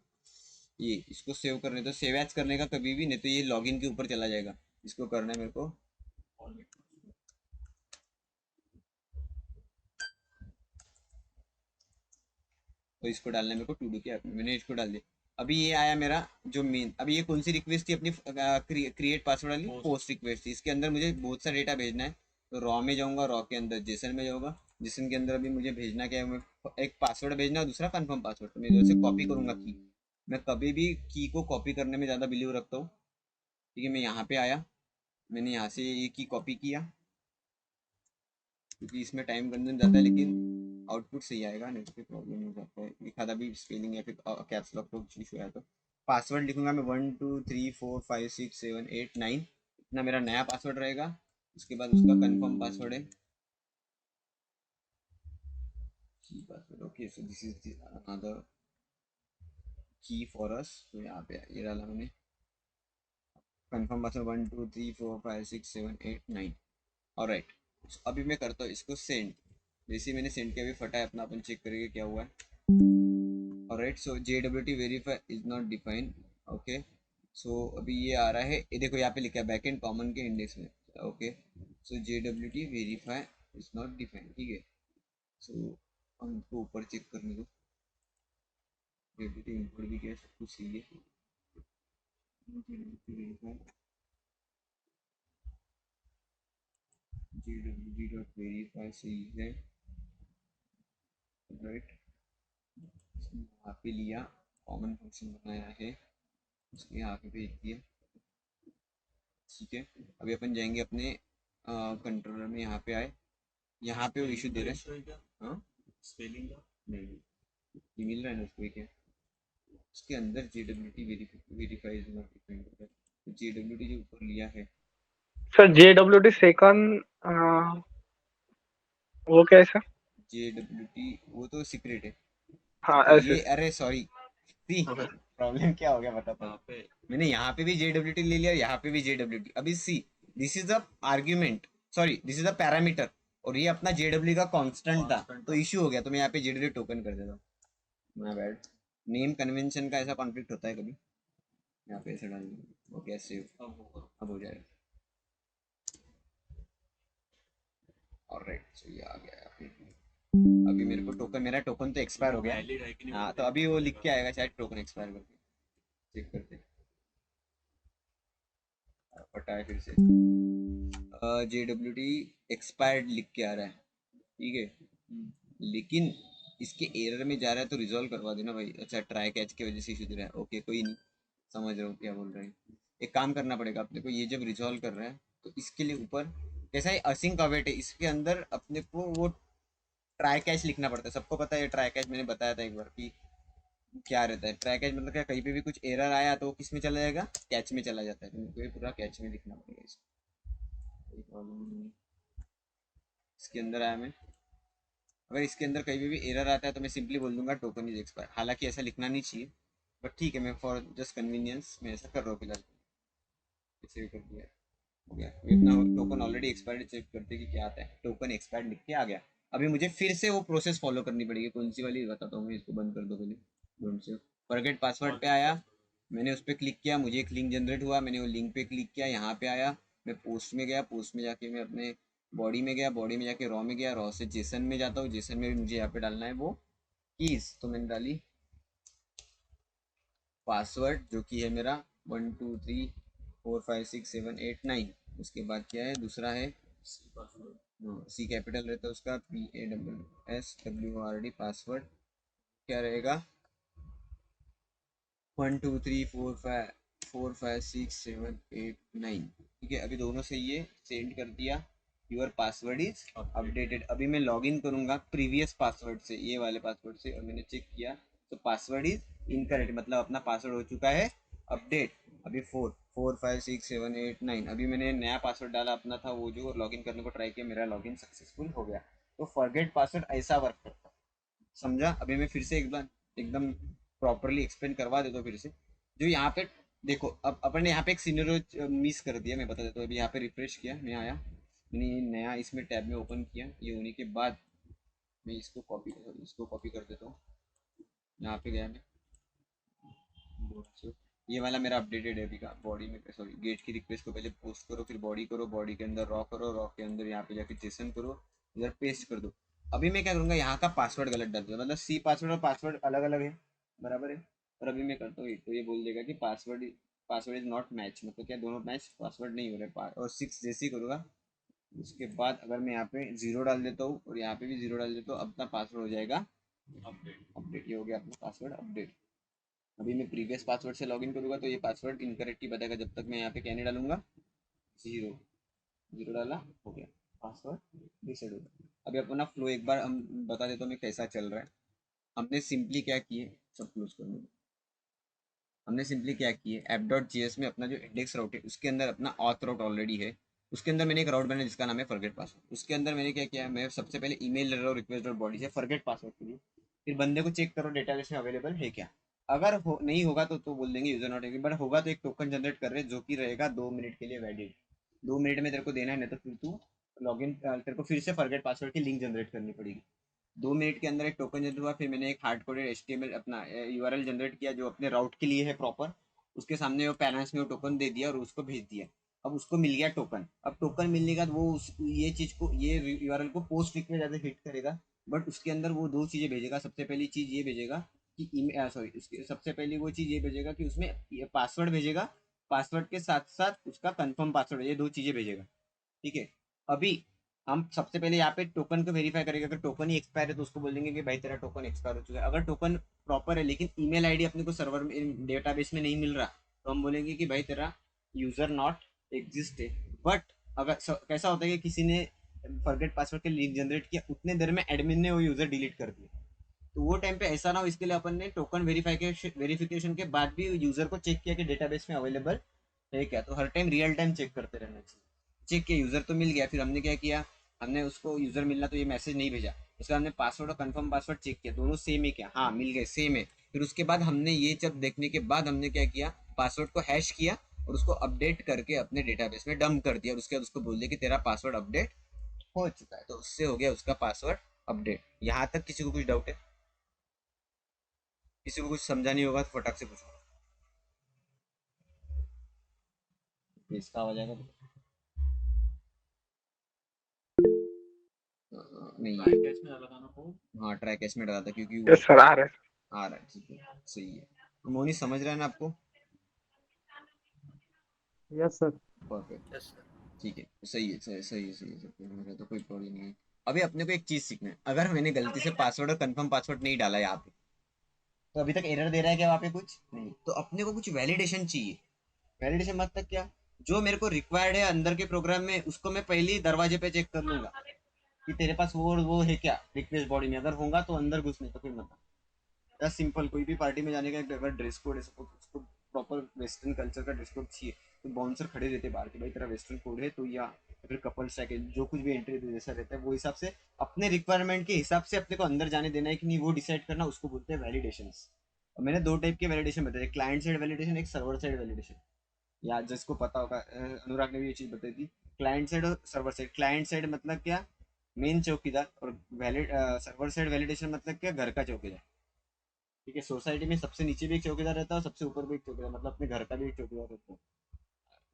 ये इसको सेव करने दो, सेव एज करने का कभी भी नहीं तो ये लॉगिन के ऊपर चला जाएगा, इसको करना है मेरे को, तो इसको डालना है मेरे को टू डू के ऐप में, मैंने इसको डाल दिया। अभी ये आया मेरा जो मेन, अभी ये कौन सी रिक्वेस्ट थी अपनी, क्रिएट पासवर्ड वाली पोस्ट रिक्वेस्ट थी, इसके अंदर मुझे बहुत सा डेटा भेजना है, तो रॉ में जाऊंगा, रॉ के अंदर जेसन में जाऊंगा, जेसन के अंदर अभी मुझे भेजना क्या है, एक पासवर्ड भेजना है, दूसरा कंफर्म पासवर्ड, तो मैं इधर से कॉपी करूंगा की, मैं कभी भी की को कॉपी करने में ज़्यादा बिलीव रखता हूँ, ठीक है। मैं यहाँ पे आया, मैंने यहाँ से ये की कॉपी किया, क्योंकि इसमें टाइम कंज्यूम जाता है, लेकिन आउटपुट सही आएगा, नहीं तो फिर प्रॉब्लम हो जाता है, एक आधा भी स्पेलिंग या फिर कैप्स लॉक को इशू आया तो। पासवर्ड लिखूंगा मैं 1 2 3 4 5 6 7 8 9, इतना मेरा नया पासवर्ड रहेगा। उसके बाद उसका कंफर्म पासवर्ड है की password, okay so this is another की फॉर अस, तो यहाँ पे ये डाला मैंने कंफर्म पासवर्ड 1 2 3 4 5 6 7 8 9, ऑलराइट। अभी मैं करता हूँ इसको सेंड, जैसे मैंने सेंड किया, अभी फटा है अपना, अपन चेक करेंगे क्या हुआ है। Alright, so JWT verify is not defined, okay, so अभी ये आ रहा है, ये देखो यहाँ पे लिखा है बैकएंड कॉमन के इंडेक्स में, okay, so JWT verify is not defined, ठीक है। सो हमको ऊपर चेक करने दो, JWT इनपुट भी क्या सब कुछ सही है, JWT.verify सही है, राइट, यहाँ पे लिया, कॉमन फंक्शन बनाया है, उसके यहाँ पे भेज दिया, ठीक है। अभी अपन जाएंगे अपने कंट्रोलर में, यहाँ पे आए, यहाँ पे वो इशू दे रहे हैं, हाँ स्पेलिंग का नहीं ये मिल रहा है ना उसको, क्या उसके अंदर JWT verify is not defined, तो JWT जो ऊपर लिया है सर JWT सेकंड वो क्या है सर? JWT वो तो सीक्रेट है, हाँ तो ऐसे। ये अरे सॉरी सी प्रॉब्लम क्या हो गया बताता हूँ, यहाँ पे मैंने यहाँ पे भी JWT ले लिया, यहाँ पे भी JWT, अभी see this is the argument, sorry this is the parameter, और ये अपना JW का कांस्टेंट था, Constant तो था। इश्यू हो गया, तो मैं यहाँ पे JW टोकन कर देता हूँ। माय बैड, नेम कन्वेंशन का ऐसा कॉन्फ्लिक्ट होता है कभी, यहाँ पे ऐसे डाल दूँ। ओके सेव, अब होगा। अब हो जाएगा। ऑलराइट, सो ये आ गया यहाँ पे। अभी मेरे को टोकन, मेरा टोकन तो एक्सपायर हो गया। वैलिड है कि नहीं हाँ, वो तो अभी वो लिख के आएगा शायद टोकन एक्सपायर करके, चेक करते हैं। पटा है फिर से, JWT एक्सपायर्ड लिख के आ रहा है, ठीक है, लेकिन इसके एरर में जा रहा है तो रिजॉल्व करवा देना भाई। अच्छा, ट्राई कैच की वजह से इशू दे रहा है, ओके कोई नहीं, समझ रहा हूँ क्या बोल रहे हैं। एक काम करना पड़ेगा अपने को, ये जब रिजॉल्व कर रहा है तो इसके लिए ऊपर कैसा है असिंक अवेट है, इसके अंदर अपने को वो ट्राई कैच लिखना पड़ता है। सबको पता है ट्राई कैच, मैंने बताया था एक बार कि क्या रहता है। ट्राई कैच मतलब क्या, कहीं पे भी कुछ एरर आया तो किस में चला जाएगा, कैच में चला जाता है, तो मेरे को ये पूरा कैच में लिखना पड़ेगा इसको। कोई प्रॉब्लम नहीं, इसके अंदर आया मैं, अगर इसके अंदर कहीं पे भी एरर आता है तो मैं सिंपली बोल दूंगा टोकन इज एक्सपायर। हालांकि ऐसा लिखना नहीं चाहिए, बट ठीक है, मैं फॉर जस्ट कन्वीनियंस मैं ऐसा कर रहा हूँ फिलहाल। ऐसे भी कर दिया, हो गया। मैं अपना टोकन ऑलरेडी एक्सपायर्ड चेक करते कि क्या आता है, टोकन एक्सपायर्ड लिख के आ गया। अभी मुझे फिर से वो प्रोसेस फॉलो करनी पड़ेगी, कौन सी वाली बताता हूँ मैं, इसको बंद कर दो पहले। डोंट से फॉरगेट पासवर्ड पे आया, मैंने उस पर क्लिक किया, मुझे एक लिंक जनरेट हुआ, मैंने वो लिंक पे क्लिक किया, यहाँ पे आया, मैं पोस्ट में गया, पोस्ट में जाके मैं अपने बॉडी में गया, बॉडी में जाके रॉ में गया, रॉ से जेसन में जाता हूँ, जेसन में मुझे यहाँ पे डालना है वो कीज, तो मैंने डाली पासवर्ड जो कि है मेरा 123456789। उसके बाद क्या है, दूसरा है सी कैपिटल रहता है उसका, PASSWORD पासवर्ड क्या रहेगा 123456789, ठीक है। अभी दोनों से ये सेंड कर दिया, योर पासवर्ड इज अपडेटेड। अभी मैं लॉगिन करूंगा प्रीवियस पासवर्ड से, ये वाले पासवर्ड से, और मैंने चेक किया तो पासवर्ड इज इनकरेक्ट, मतलब अपना पासवर्ड हो चुका है अपडेट। अभी 4456789, अभी मैंने नया पासवर्ड डाला अपना था वो जो, और लॉगिन करने को ट्राई किया, मेरा लॉगिन सक्सेसफुल हो गया। तो फॉरगेट पासवर्ड ऐसा वर्क करता है, समझा। अभी मैं फिर से एक बार एकदम प्रॉपरली एक्सप्लेन करवा देता हूँ फिर से। जो यहाँ पे देखो, अब अपन ने यहाँ पे एक सिनेरियो मिस कर दिया, मैं बता देता हूँ। अभी यहाँ पे रिफ्रेश किया, मैं आया, मैंने ये नया इसमें टैब में ओपन किया, ये होने के बाद मैं इसको कॉपी कर देता हूँ, यहाँ पे गया मैं, ये वाला मेरा अपडेटेड है अभी का। बॉडी में, सॉरी, गेट की रिक्वेस्ट को पहले पोस्ट करो, फिर बॉडी करो, बॉडी के अंदर रॉ करो, रॉ के अंदर यहाँ पे जाके जेसन करो, इधर पेस्ट कर दो। अभी मैं क्या करूँगा, यहाँ का पासवर्ड गलत डाल दूंगा, मतलब सी पासवर्ड और पासवर्ड अलग अलग है, बराबर है। और अभी मैं करता हूँ तो ये बोल देगा कि पासवर्ड इज नॉट मैच, मतलब क्या दोनों मैच पासवर्ड नहीं हो रहे। और 6 जैसे ही करूँगा, उसके बाद अगर मैं यहाँ पे 0 डाल देता हूँ और यहाँ पे भी 0 डाल देता हूँ, अपना पासवर्ड हो जाएगा अपडेट। ये हो गया अपना पासवर्ड अपडेट। अभी मैं प्रीवियस पासवर्ड से लॉगिन करूँगा तो ये पासवर्ड इनकरेक्ट ही बताएगा, जब तक मैं यहाँ पे क्या नहीं डालूंगा, 0 डाला, हो गया, पासवर्ड रीसेट हो गया। अभी अपना फ्लो एक बार हम बता देता हूँ मैं कैसा चल रहा है। हमने सिंपली क्या किए, सब क्लोज कर दो। हमने सिंपली क्या किए, app.js में अपना जो इंडेक्स राउट है उसके अंदर अपना ऑथ राउट ऑलरेडी है, उसके अंदर मैंने एक राउट बनाया जिसका नाम है फॉरगेट पासवर्ड। उसके अंदर मैंने क्या किया, मैं सबसे पहले ईमेल डाल रहा हूँ रिक्वेस्ट डॉट बॉडी से फॉरगेट पासवर्ड के लिए, फिर बंदे को चेक करो डेटाबेस में अवेलेबल है क्या। अगर नहीं होगा तो बोल देंगे यूजर नॉट एवेलेबल, बट होगा तो एक टोकन जनरेट कर रहे हैं जो कि रहेगा 2 मिनट के लिए वैलिड। 2 मिनट में तेरे को देना है, नहीं तो फिर तू लॉगिन, तेरे को फिर से फॉरगेट पासवर्ड की लिंक जनरेट करनी पड़ेगी। 2 मिनट के अंदर एक टोकन जनरेट हुआ, फिर मैंने एक हार्ड कोडेड HTML अपना URL जनरेट किया जो अपने राउट के लिए है प्रॉपर, उसके सामने वो पैरेंट्स में वो टोकन दे दिया और उसको भेज दिया। अब उसको मिल गया टोकन। अब टोकन मिलने के बाद वो ये चीज को, ये URL को पोस्ट लिख में ज्यादा हिट करेगा, बट उसके अंदर वो 2 चीजें भेजेगा। सबसे पहली चीज ये भेजेगा कि सॉरी, उसकी सबसे पहली वो चीज ये भेजेगा कि उसमें पासवर्ड भेजेगा, पासवर्ड के साथ साथ उसका कंफर्म पासवर्ड, ये 2 चीजें भेजेगा, ठीक है। अभी हम सबसे पहले यहाँ पे टोकन को वेरीफाई करेंगे। अगर टोकन ही एक्सपायर है तो उसको बोलेंगे कि भाई तेरा टोकन एक्सपायर हो चुका है। अगर टोकन प्रॉपर है लेकिन ईमेल आईडी अपने को सर्वर में डेटाबेस में नहीं मिल रहा, तो हम बोलेंगे कि भाई तेरा यूजर नॉट एग्जिस्ट है। बट अगर कैसा होता है कि किसी ने फॉरगेट पासवर्ड के लिंक जनरेट किया, उतने देर में एडमिन ने वो यूजर डिलीट कर दिया, तो वो टाइम पे ऐसा ना हो, इसके लिए अपन ने टोकन वेरिफिकेशन के बाद भी यूजर को चेक किया कि डेटाबेस में अवेलेबल है क्या। तो हर टाइम रियल टाइम चेक करते रहना चाहिए। चेक किया, यूजर तो मिल गया, फिर हमने क्या किया, हमने उसको यूजर मिलना तो ये मैसेज नहीं भेजा, उसका हमने पासवर्ड और कंफर्म पासवर्ड चेक किया, दोनों सेम है क्या, हाँ मिल गए, सेम है। फिर उसके बाद हमने ये जब देखने के बाद हमने क्या किया, पासवर्ड को हैश किया और उसको अपडेट करके अपने डेटाबेस में डंप कर दिया, और उसके बाद उसको बोल दिया कि तेरा पासवर्ड अपडेट हो चुका है, तो उससे हो गया उसका पासवर्ड अपडेट। यहाँ तक किसी को कुछ डाउट है? किसी को कुछ समझा नहीं होगा तो फटाक से पूछो। इसका आवाज आएगा? नहीं ट्राई है। कैच में डाला था ना को। हाँ ट्राई कैच में डाला था क्योंकि वो यस सर, आ रहा है। आ रहा है, ठीक है सही है। तो मोनी समझ रहा है ना आपको? Yes, sir. Perfect, yes sir. ठीक है सही है, सही है सब कुछ, मुझे तो कोई प्रॉब्लम नहीं है। अभी अपने को एक चीज सीखना है, अगर मैंने गलती से पासवर्ड और कंफर्म पासवर्ड नहीं डाला यहाँ पे, तो अभी तक एरर दे रहा है क्या वहाँ पे? कुछ नहीं, तो अपने को कुछ वैलिडेशन चाहिए। वैलिडेशन मतलब क्या? जो मेरे को रिक्वायर्ड है अंदर के प्रोग्राम में, उसको मैं पहले ही दरवाजे पे चेक कर लूंगा कि तेरे पास वो है क्या रिक्वेस्ट बॉडी में, अगर होगा तो अंदर घुसने, तो फिर मत। या सिंपल कोई भी पार्टी में जाने का एक अगर ड्रेस कोड है, सपोज उसको प्रॉपर वेस्टर्न कल्चर का ड्रेस कोड चाहिए, तो बाउंसर खड़े रहते बाहर के, भाई तेरा वेस्टर्न कोड है तो, या फिर कपल स्टैक है, जो कुछ भी एंट्री जैसा रहता है वो हिसाब से अपने रिक्वायरमेंट के हिसाब से अपने को अंदर जाने देना है कि नहीं, वो डिसाइड करना, उसको बोलते हैं वैलिडेशन। और मैंने दो टाइप के वैलिडेशन बताए, क्लाइंट साइड वैलिडेशन, एक सर्वर साइड वैलिडेशन। या जिसको पता होगा, अनुराग ने भी ये चीज बताई थी, क्लाइंट साइड और सर्वर साइड। क्लाइंट साइड मतलब क्या? मेन चौकीदार। और वैलिड सर्वर साइड वैलिडेशन मतलब क्या? घर का चौकीदार। ठीक है, सोसाइटी में सबसे नीचे भी एक चौकीदार रहता है और सबसे ऊपर भी एक चौकीदार, मतलब अपने घर का भी एक चौकीदार रहता है।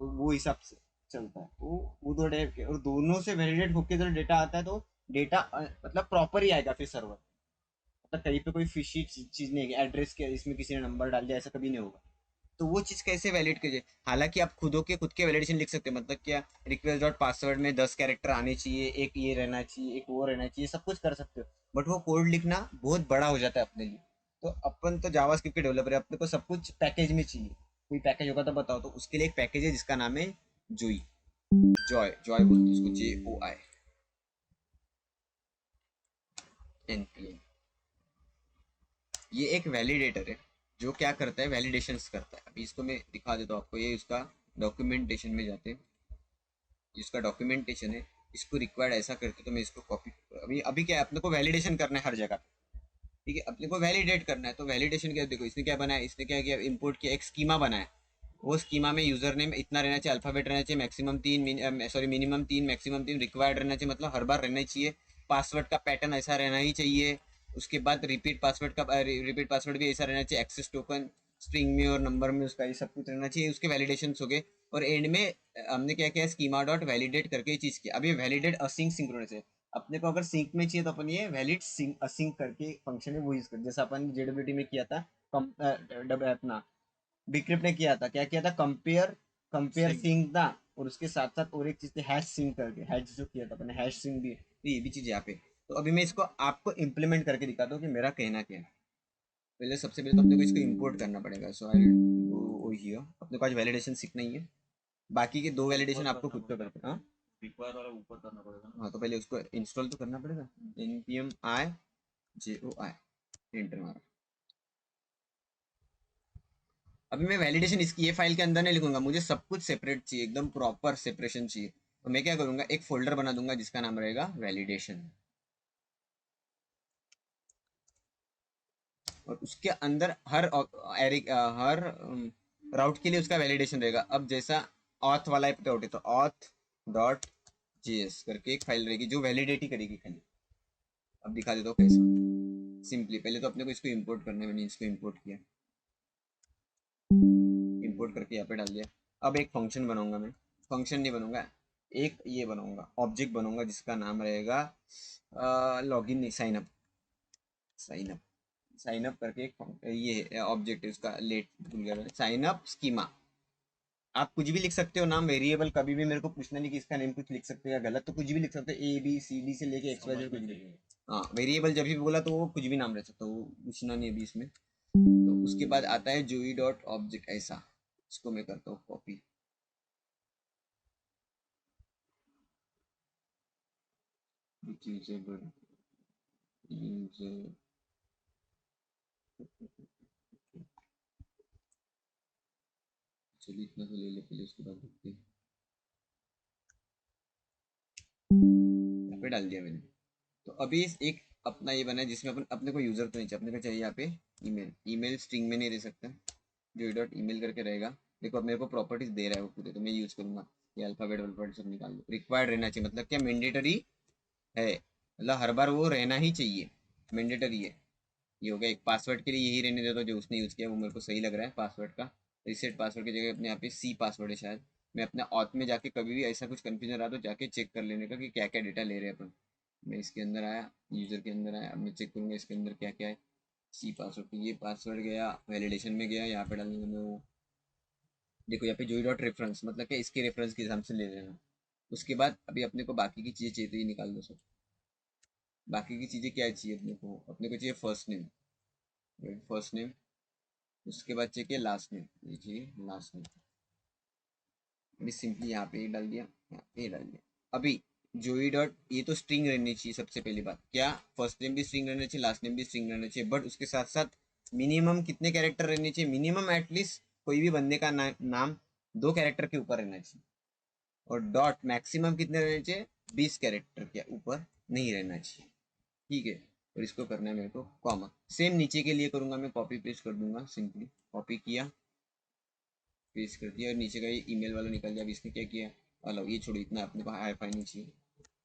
तो वो हिसाब से चलता है वो दो टाइप के, और दोनों से वैलिडेट होकर जब डेटा आता है तो डेटा मतलब प्रॉपर ही आएगा फिर सर्वर। मतलब कहीं पे कोई फिशी चीज नहीं है, एड्रेस के इसमें किसी ने नंबर डाल दिया, ऐसा कभी नहीं होगा। तो वो चीज कैसे वैलिड कीजिए? हालांकि आप खुद के वैलिडेशन लिख सकते हैं, मतलब क्या, रिक्वेस्ट डॉट पासवर्ड में 10 कैरेक्टर आने चाहिए, एक ये रहना चाहिए, एक वो रहना चाहिए, सब कुछ कर सकते हो, बट वो कोड लिखना बहुत बड़ा हो जाता है अपने लिए। तो अपन तो जावास्क्रिप्ट के डेवलपर है, अपने को सब कुछ पैकेज में चाहिए। कोई पैकेज होगा तो बताओ। तो उसके लिए एक पैकेज है जिसका नाम है जोई। जॉय बोलते हैं उसको, JOI NPM। ये एक वैलिडेटर है जो क्या करता है, वैलिडेशंस करता है। अभी इसको मैं दिखा देता हूँ आपको, ये उसका डॉक्यूमेंटेशन में जाते हैं, इसका डॉक्यूमेंटेशन है। इसको रिक्वायर्ड ऐसा करते तो मैं इसको कॉपी, अभी अभी क्या है, अपने को वैलिडेशन करना है हर जगह पे। ठीक है, अपने को वैलिडेट करना है, तो वैलिडेशन क्या, देखो इसने क्या बनाया, इसने क्या किया, इंपोर्ट किया, एक स्कीमा बनाया। वो स्कीमा में यूजर नेम इतना रहना चाहिए, अल्फाबेट रहना चाहिए, maximum 3, sorry minimum 3 maximum 3 required रहना चाहिए, मतलब हर बार रहना ही चाहिए। पासवर्ड का पैटर्न ऐसा रहना ही चाहिए। उसके बाद रिपीट पासवर्ड भी ऐसा रहना चाहिए, एक्सेस टोकन स्ट्रिंग में और नंबर में उसका ये सब कुछ रहना चाहिए। उसके वैलिडेशन हो गए, और एंड में हमने क्या किया, स्कीमा डॉट वैलिडेट करके ये चीज़ किया। अब ये वैलिडेट असिंक सिंक्रोनस है। अपने को अगर सिंक में चाहिए तो अपन ये वैलिड सिंक असिंक करके फंक्शन है वो यूज कर, जैसा अपन जेडब्ल्यूटी में किया था, अपना डिक्रिप्ट ने किया था, क्या किया था, कंपेयर सिंक था। और उसके साथ साथ और एक चीज थी हैश सिंक करके, हैश जो किया था अपने, हैश सिंक भी है। तो ये भी चीज यहाँ पे। तो अभी मैं इसको आपको इम्प्लीमेंट करके दिखाता हूँ कि मेरा कहना क्या है। पहले सबसे पहले तो अपने को इसको इंपोर्ट करना पड़ेगा। सो आई गो हियर, अपने को आज वैलिडेशन सीखना ही है, बाकी के दो वैलिडेशन आपको खुद को करते हैं। हाँ रिक्वायर वाला ऊपर करना पड़ेगा ना। हाँ, तो पहले उसको इंस्टॉल तो करना पड़ेगा। npm i JOI एंटर मारा। अभी मैं वैलिडेशन इसकी ये फाइल के अंदर नहीं लिखूंगा, मुझे सब कुछ सेपरेट चाहिए, एकदम प्रॉपर सेपरेशन चाहिए। तो मैं क्या करूंगा, एक फोल्डर बना दूंगा जिसका नाम रहेगा वैलिडेशन, और उसके अंदर हर राउट के लिए उसका वैलिडेशन रहेगा। अब जैसा ऑथ वाला राउट है तो ऑथ डॉट JS करके एक फाइल रहेगी जो वैलिडेट ही करेगी खाली। अब दिखा देता हूँ कैसा। सिंपली पहले तो अपने को इसको इंपोर्ट करना है, मैंने इसको इंपोर्ट किया, इंपोर्ट करके यहाँ पे डाल दिया। अब एक फंक्शन बनाऊंगा मैं, फंक्शन नहीं बनूंगा, एक ये बनाऊंगा, ऑब्जेक्ट बनाऊंगा जिसका नाम रहेगा लॉगिन नहीं, साइन अप साइन अप करके एक ये ऑब्जेक्ट है उसका, लेट भूल गया, साइन अप स्कीमा। आप कुछ भी लिख सकते हो नाम, वेरिएबल कभी भी मेरे को पूछना नहीं कि इसका नेम कुछ लिख सकते हो या गलत, तो कुछ भी लिख सकते हो, ABCD से लेके XYZ कुछ भी। हाँ वेरिएबल जब भी बोला तो वो कुछ भी नाम रह सकता है, वो पूछना नहीं अभी इसमें। तो उसके बाद आता है जोई डॉट ऑब्जेक्ट, ऐसा इसको मैं करता हूँ कॉपी, यूजर चलिए इतना तो ले ले पहले, उसके बाद देखते हैं। यहाँ पे डाल दिया मैंने। तो अभी एक अपना ये बना है जिसमें अपने को यूजर तो नहीं चाहिए, अपने को चाहिए यहाँ पे ईमेल स्ट्रिंग में नहीं रह सकता, जो डॉट ईमेल करके रहेगा। देखो अब मेरे को प्रॉपर्टीज दे रहा है वो पूरे, तो मैं यूज करूंगा ये अल्फाबेट वल्फाबेट सब निकाल दो। रिक्वायर्ड रहना चाहिए मतलब क्या, मैंडेटरी है, मतलब हर बार वो रहना ही चाहिए, मैंडेटरी है। ये हो गया एक। पासवर्ड के लिए यही रहने देता हूँ जो उसने यूज़ किया, वो मेरे को सही लग रहा है पासवर्ड का। रिसेट पासवर्ड की जगह अपने यहाँ पे सी पासवर्ड है शायद। मैं अपने ऑथ में जाके कभी भी ऐसा कुछ कन्फ्यूजन रहा तो जाके चेक कर लेने का कि क्या क्या डेटा ले रहे हैं अपन। मैं इसके अंदर आया, यूज़र के अंदर आया, अब मैं चेक करूँगा इसके अंदर क्या क्या है। सी पासवर्ड, तो ये पासवर्ड गया, वैलिडेशन में गया, यहाँ पे डालूंगा मैं वो। देखो यहाँ पे जोई डॉट रेफरेंस, मतलब क्या इसके रेफरेंस के हिसाब से ले लेना। उसके बाद अभी अपने को बाकी की चीज़ें चाहिए तो ये निकाल दो सब। बाकी की चीज़ें क्या चाहिए अपने को? अपने को चाहिए फर्स्ट नेम, फर्स्ट नेम। उसके बाद चाहिए लास्ट नेम, ये चाहिए लास्ट नेम। अभी सिंपली यहाँ पे डाल दिया, यहाँ पे डाल दिया। अभी जोई डॉट, ये तो स्ट्रिंग रहनी चाहिए सबसे पहली बात। क्या फर्स्ट नेम भी स्ट्रिंग रहना चाहिए, लास्ट नेम भी स्ट्रिंग रहना चाहिए, बट उसके साथ साथ मिनिमम कितने कैरेक्टर रहने चाहिए? मिनिमम एटलीस्ट कोई भी बंदे का नाम 2 कैरेक्टर के ऊपर रहना चाहिए। और डॉट मैक्सिमम कितने रहने चाहिए? 20 कैरेक्टर के ऊपर नहीं रहना चाहिए, ठीक है। और इसको करना है मेरे को कॉमा। सेम नीचे के लिए करूंगा मैं, कॉपी पेस्ट कर दूंगा, सिंपली कॉपी किया, पेस्ट कर दिया, और नीचे का ये ईमेल वाला निकल गया। अब इसने क्या किया, अलग, ये छोड़ो, इतना अपने को हाई फाई नहीं चाहिए,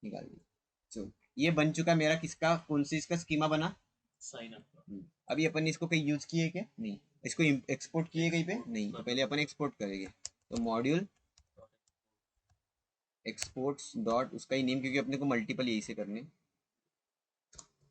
निकाल दिया। चलो ये बन चुका मेरा, किसका, कौन सी इसका स्कीमा बना? साइन अप का। अभी अपन ने इसको कहीं यूज किए क्या? नहीं। इसको एक्सपोर्ट किए कहीं पे? नहीं। तो पहले अपन एक्सपोर्ट करेंगे, तो मॉड्यूल एक्सपोर्ट्स डॉट, उसका ही नेम, क्योंकि अपने को मल्टीपल यही से करने।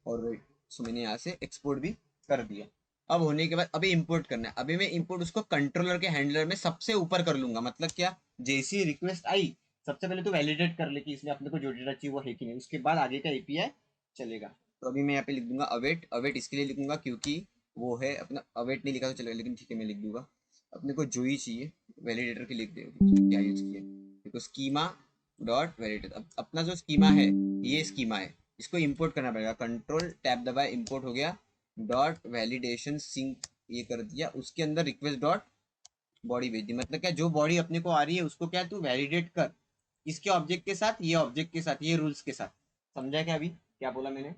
और सो मैंने यहाँ से एक्सपोर्ट भी कर दिया। अब होने के बाद अभी इंपोर्ट करना है। अभी मैं इंपोर्ट उसको कंट्रोलर के हैंडलर में सबसे ऊपर कर लूंगा। मतलब क्या, जैसी रिक्वेस्ट आई सबसे पहले तो वैलिडेट कर ले कि इसमें अपने को जो डेटा चाहिए वो है कि नहीं, उसके बाद आगे का एपीआई चलेगा। तो अभी मैं यहाँ पे लिख दूंगा अवेट। अवेट इसके लिए लिखूंगा क्योंकि वो है अपना, अवेट नहीं लिखा तो चलेगा, लेकिन ठीक है मैं लिख दूंगा। अपने को जो ही चाहिए वैलिडेटर के लिख दे, क्या यूज किया देखो, स्कीमा डॉट वैलिडेटर। अपना जो स्कीमा है, ये स्कीमा है, इसको इंपोर्ट करना पड़ेगा। कंट्रोल टैब दबाए, इंपोर्ट हो गया। डॉट वैलिडेशन सिंक ये कर दिया, उसके अंदर रिक्वेस्ट डॉट बॉडी भेज दी। मतलब क्या, जो बॉडी अपने को आ रही है उसको क्या तू वैलिडेट कर, इसके ऑब्जेक्ट के साथ, ये ऑब्जेक्ट के साथ, ये रूल्स के साथ। समझा क्या अभी क्या बोला मैंने?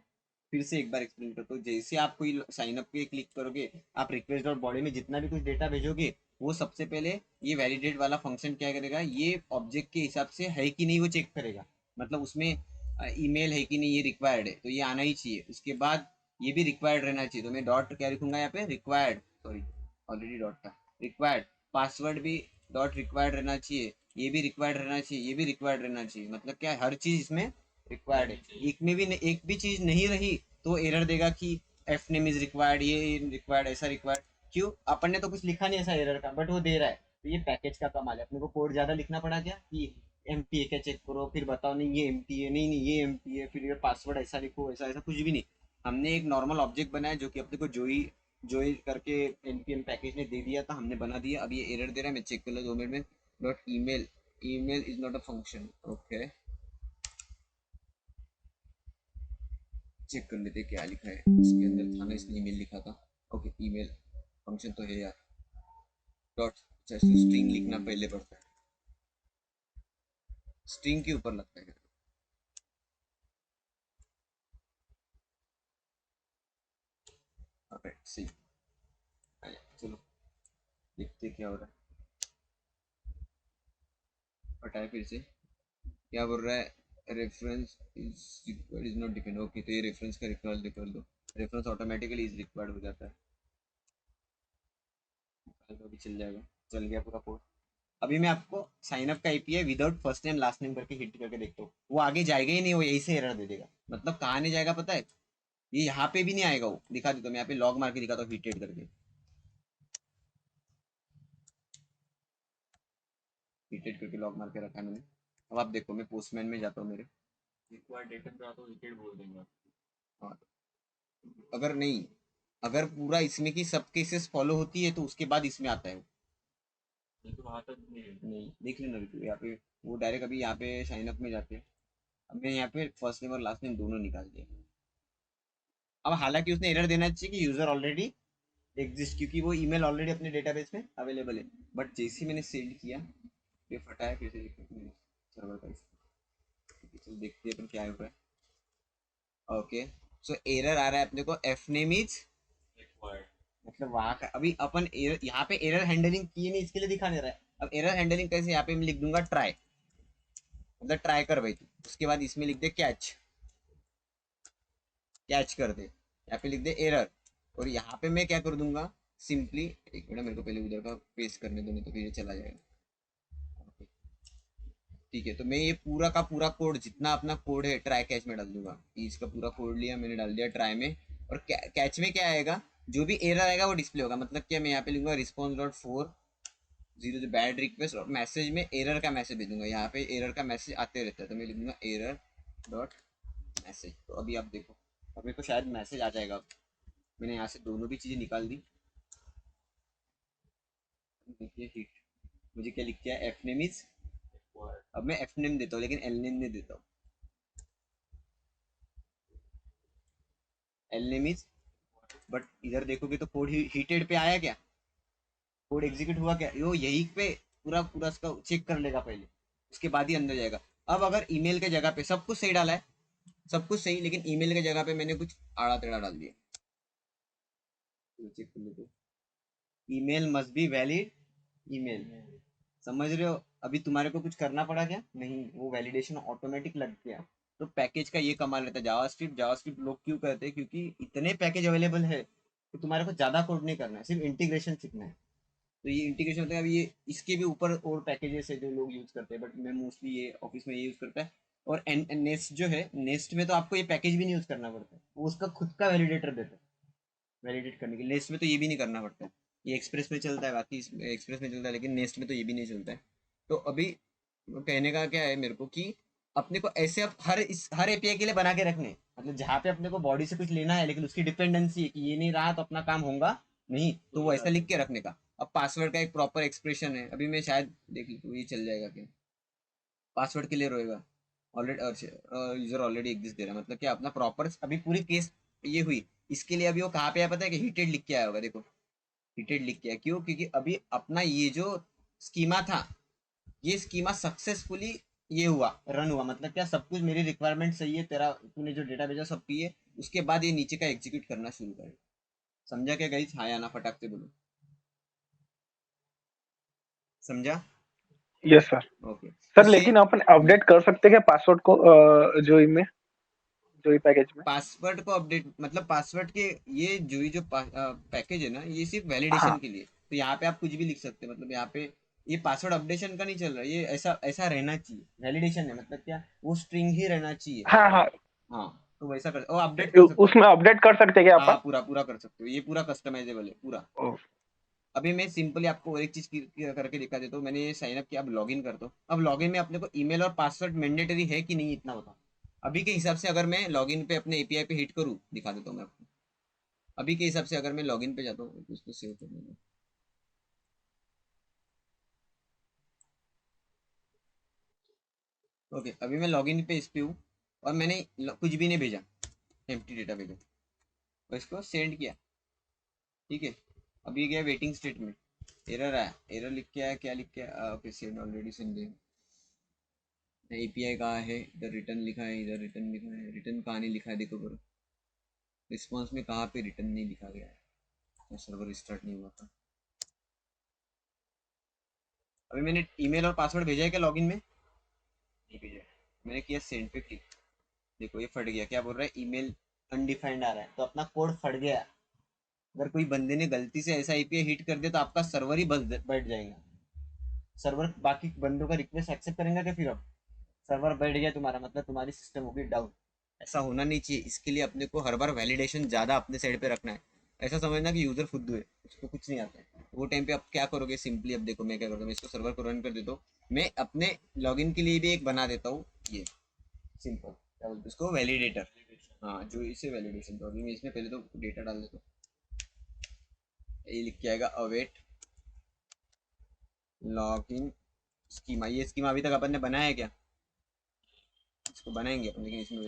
फिर से एक बार एक्सप्लेन करता हूँ। जैसे आप कोई साइन अप पे क्लिक करोगे, आप रिक्वेस्ट डॉट बॉडी में जितना भी कुछ डेटा भेजोगे, वो सबसे पहले ये वैलिडेट वाला फंक्शन क्या करेगा, ये ऑब्जेक्ट के हिसाब से है कि नहीं वो चेक करेगा। मतलब उसमें ईमेल है कि नहीं, ये रिक्वायर्ड है तो ये आना ही चाहिए। उसके बाद ये भी रिक्वायर्ड रहना चाहिए, तो मैं डॉट क्या लिखूंगा यहाँ पे, रिक्वायर्ड, सॉरी ऑलरेडी डॉट था, रिक्वायर्ड। पासवर्ड भी डॉट रिक्वायर्ड रहना चाहिए, ये भी रिक्वायर्ड रहना चाहिए, ये भी रिक्वायर्ड रहना चाहिए। मतलब क्या, हर चीज इसमें रिक्वायर्ड है। एक में भी एक भी चीज नहीं रही तो एरर देगा कि एफ नेम इज रिक्वायर्ड, ये रिक्वायर्ड, ऐसा रिक्वायर्ड। क्यों? अपन ने तो कुछ लिखा नहीं ऐसा एरर का, बट वो दे रहा है। तो ये पैकेज का कमाल है। अपने को कोड ज्यादा लिखना पड़ा क्या कि एम टी है क्या चेक करो, फिर बताओ नहीं ये एम टी है, नहीं नहीं ये एम टी है, फिर ये पासवर्ड ऐसा लिखो, ऐसा ऐसा कुछ भी नहीं। हमने एक नॉर्मल ऑब्जेक्ट बनाया जो कि अपने को जोई जोई करके npm पैकेज ने दे दिया था, हमने बना दिया। अब ये एरर दे रहा है, मैं चेक कर लो 2 मिनट में। Dot email, email is not a function, okay check कर लेते क्या लिखा है इसके अंदर। था ना, इसने ईमेल लिखा था, ओके ईमेल फंक्शन तो है यार। डॉट स्ट्रिंग लिखना पहले पड़ता है, स्ट्रिंग के ऊपर लगता है। सही, चलो देखते क्या हो रहा है। हटाए फिर से, क्या बोल रहा है, reference is required is not depend. Okay तो ये रेफरेंस का रिक्वायर्ड कर दो, रेफरेंस ऑटोमेटिकली इज रिक्वायर्ड हो जाता है, तो अभी चल जाएगा। चल गया पूरा कोड। अभी मैं आपको साइन अप का API without first name last name करके हिट करके देखता हूँ, वो आगे जाएगा ही नहीं, वो यही से एरर दे देगा। मतलब कहाँ नहीं जाएगा पता है, ये यहाँ पे भी नहीं आएगा। वो दिखा देता हूँ मैं, यहाँ पे लॉग मार के दिखाता हूँ, हिटेड करके हिटेड करके लॉग मार के रखा है मैंने। अब आप देखो, मैं पोस्टमैन में जाता हूँ मेरे, रिक्वायर्ड डेटा पे आता तो विकेट बोल देंगे। हाँ, अगर नहीं, अगर पूरा इसमें की सब केसेस फॉलो होती है तो उसके बाद इसमें आता है। ये तो वहां तक नहीं है। नहीं देख लेना रिव्यू यहाँ पे, वो डायरेक्ट अभी यहाँ पे साइन अप में जाते हैं। अब मैं यहाँ पे फर्स्ट नेम और लास्ट नेम दोनों निकाल दिया। अब हालांकि उसने एरर देना चाहिए कि यूजर ऑलरेडी एग्जिस्ट, क्योंकि वो ईमेल ऑलरेडी अपने डेटाबेस में अवेलेबल है। बट जैसे मैंने सेंड किया, ये फटाया फिर से सर्वर का। चलो देखते हैं अपन क्या हो रहा है। ओके सो एरर आ रहा है अपने को, एफ नेम इज रिक्वायर्ड, मतलब वहां का। अभी अपन एरर यहाँ पे एरर हैंडलिंग किए नहीं, इसके लिए दिखा नहीं रहा है। अब एरर हैंडलिंग कैसे, यहाँ पे मैं लिख दूंगा ट्राई, मतलब ट्राई कर भाई तू। उसके बाद इसमें लिख दे कैच, कैच कर दे, यहाँ पे लिख दे एरर, और यहाँ पे मैं क्या कर दूंगा सिंपली, एक मिनट मेरे को पहले उधर का पेस्ट करने दो, नहीं तो फिर ये चला जाएगा। ठीक है, तो मैं ये पूरा का पूरा कोड जितना अपना कोड है ट्राई कैच में डाल दूंगा। ईच का पूरा कोड लिया मैंने, डाल दिया ट्राई में, और कैच में क्या आएगा, जो भी एरर आएगा वो डिस्प्ले होगा। मतलब क्या, मैं यहाँ पे लिखूंगा रिस्पॉन्स डॉट 4 बैड रिक्वेस्ट, और मैसेज में एरर का मैसेज भेजूंगा। यहाँ पे एरर का मैसेज आते रहता है, तो मैं लिखूंगा एरर डॉट मैसेज। तो अभी आप देखो, अब मेरे को शायद मैसेज आ जाएगा। अब मैंने यहाँ से दोनों भी चीज़ें निकाल दी। देखिए हिट, मुझे क्या लिख के एफ नेम इज, अब मैं एफ नेम देता हूँ लेकिन एल नेम नहीं देता हूँ। एल नेम इज, बट इधर देखोगे तो कोड हीटेड पे आया क्या, कोड एग्जीक्यूट हुआ क्या, यो यही पे पूरा पूरा इसका चेक कर लेगा पहले, उसके बाद ही अंदर जाएगा। अब अगर ईमेल के जगह पे सब कुछ सही डाला है, सब कुछ सही, लेकिन ईमेल के जगह पे मैंने कुछ आड़ा टेढ़ा डाल दिया, चेक कर लो। Email must be valid email, समझ रहे हो। अभी तुम्हारे को कुछ करना पड़ा क्या, नहीं, वो वैलिडेशन ऑटोमेटिक लग गया। तो पैकेज का ये कमाल रहता है। जावास्क्रिप्ट लोग क्यों करते हैं, क्योंकि इतने पैकेज अवेलेबल है तो तुम्हारे को ज़्यादा कोड नहीं करना है, सिर्फ इंटीग्रेशन सीखना है। तो ये इंटीग्रेशन होता है। अभी ये इसके भी ऊपर और पैकेजेस है जो लोग यूज़ करते हैं, बट मैं मोस्टली ये ऑफिस में ये यूज़ करता है। और नेस्ट जो है, नेस्ट में तो आपको ये पैकेज भी नहीं यूज़ करना पड़ता है, वो उसका खुद का वैलिडेटर देता है वैलिडेट करने के लिए। नेस्ट में तो ये भी नहीं करना पड़ता है, ये एक्सप्रेस में चलता है, बाकी एक्सप्रेस में चलता है, लेकिन नेस्ट में तो ये भी नहीं चलता है। तो अभी कहने का क्या है मेरे को कि अपने को ऐसे अब हर एपीआई के लिए बना के रखने, मतलब जहाँ पे अपने को बॉडी से कुछ लेना है लेकिन उसकी डिपेंडेंसी है कि ये नहीं रहा तो अपना काम होगा नहीं, तो वो ऐसा लिख के रखने का। अब पासवर्ड का एक प्रॉपर एक्सप्रेशन है, अभी मैं शायद देख लूँ ये चल जाएगा क्या, पासवर्ड के लिए रहेगा ऑलरेडी, यूजर ऑलरेडी एग्जिस्ट दे रहा है, मतलब क्या अपना प्रॉपर अभी पूरी केस ये हुई। इसके लिए अभी वो कहाँ पे आया पता है कि हीटेड लिख के आया होगा, देखो हीटेड लिख के आया, क्यों, क्योंकि अभी अपना ये जो स्कीमा था, ये स्कीमा सक्सेसफुली ये हुआ, रन हुआ। मतलब क्या, सब कुछ मेरी रिक्वायरमेंट सही है, तेरा तूने जो डेटा भेजा सब सही है, उसके बाद ये नीचे का एग्जीक्यूट करना शुरू करे। समझा क्या गाइस, हाँ या ना फटाक से बोलो, समझा। Yes sir. ओके सर लेकिन अपन अपडेट कर सकते हैं क्या पासवर्ड को जो पैकेज में? पासवर्ड को अपडेट, मतलब पासवर्ड के ये जो पैकेज है ना, ये सिर्फ वैलिडेशन हाँ के लिए। तो यहाँ पे आप कुछ भी लिख सकते हैं, मतलब यहाँ पे ये पासवर्ड अपडेशन का नहीं चल रहा, ये ऐसा ऐसा रहना चाहिए, वैलिडेशन है, मतलब क्या वो स्ट्रिंग ही रहना चाहिए। हाँ हाँ, हाँ, तो वैसा कर, और अपडेट कर सकते उसमें अपडेट कर सकते हैं क्या हो, हाँ अपन? पूरा पूरा कर सकते हो, ये पूरा कस्टमाइजेबल है पूरा। ओ, अभी मैं सिंपली आपको और एक चीज करके दिखा देता हूँ। मैंने ये साइन अप किया, अब लॉगिन करता हूँ। अब लॉगिन में अपने को ईमेल और पासवर्ड मैंडेटरी है कि नहीं, इतना बताओ। अभी के हिसाब से अगर मैं लॉगिन पे अपने एपीआई पे हिट करूँ, दिखा देता हूँ मैं आपको। अभी के हिसाब से अगर मैं लॉगिन पे जाता हूँ, उसको सेव कर दूंगा। ओके, अभी मैं लॉगिन पे इस पे हूँ, और मैंने कुछ भी नहीं भेजा, एम्प्टी डेटा भेजा, और इसको सेंड किया। ठीक है, अभी गया वेटिंग स्टेटमेंट, एरर आया, एरर लिख के आया, क्या लिख के आया, okay send already send. API कहाँ है, इधर रिटर्न लिखा है, इधर रिटर्न लिखा है, रिटर्न कहाँ नहीं लिखा है, देखो करो रिस्पॉन्स में कहाँ पे रिटर्न नहीं लिखा गया है, सर्वर स्टार्ट नहीं हुआ था। अभी मैंने ईमेल और पासवर्ड भेजा है क्या लॉगिन में, नहीं भेजा है। मैंने किया सेंड पे क्लिक, देखो ये फट गया, क्या बोल रहा है, ईमेल अनडिफाइंड आ रहा है, तो अपना कोड फट गया। अगर कोई बंदे ने गलती से ऐसा एपीआई हिट कर दिया तो आपका सर्वर ही बैठ जाएगा। सर्वर बाकी बंदों का रिक्वेस्ट एक्सेप्ट करेंगे क्या, फिर अब सर्वर बैठ गया तुम्हारा, मतलब तुम्हारी सिस्टम होगी डाउन। ऐसा होना नहीं चाहिए, इसके लिए अपने को हर बार वैलिडेशन ज़्यादा अपने साइड पे रखना है। ऐसा समझना कि यूज़र फुद्दू है, उसको कुछ नहीं आता है, वो टाइम पे आप क्या करोगे, सिंपली अब देखो मैं क्या करता हूँ, मैं इसको सर्वर को रन कर देता हूँ। मैं अपने लॉगिन के लिए भी एक बना देता हूँ, ये सिंपल क्या बोलते हैं उसको, वैलिडेटर। हाँ, जो इसे वैलिडेशन, तो अभी मैं इसमें पहले तो डेटा डाल देता हूँ। ये लिख के आएगा अवेट लॉगिन स्कीमा। ये स्कीमा अभी तक अपन ने बनाया है क्या, इसको बनाएंगे अपन, लेकिन इसमें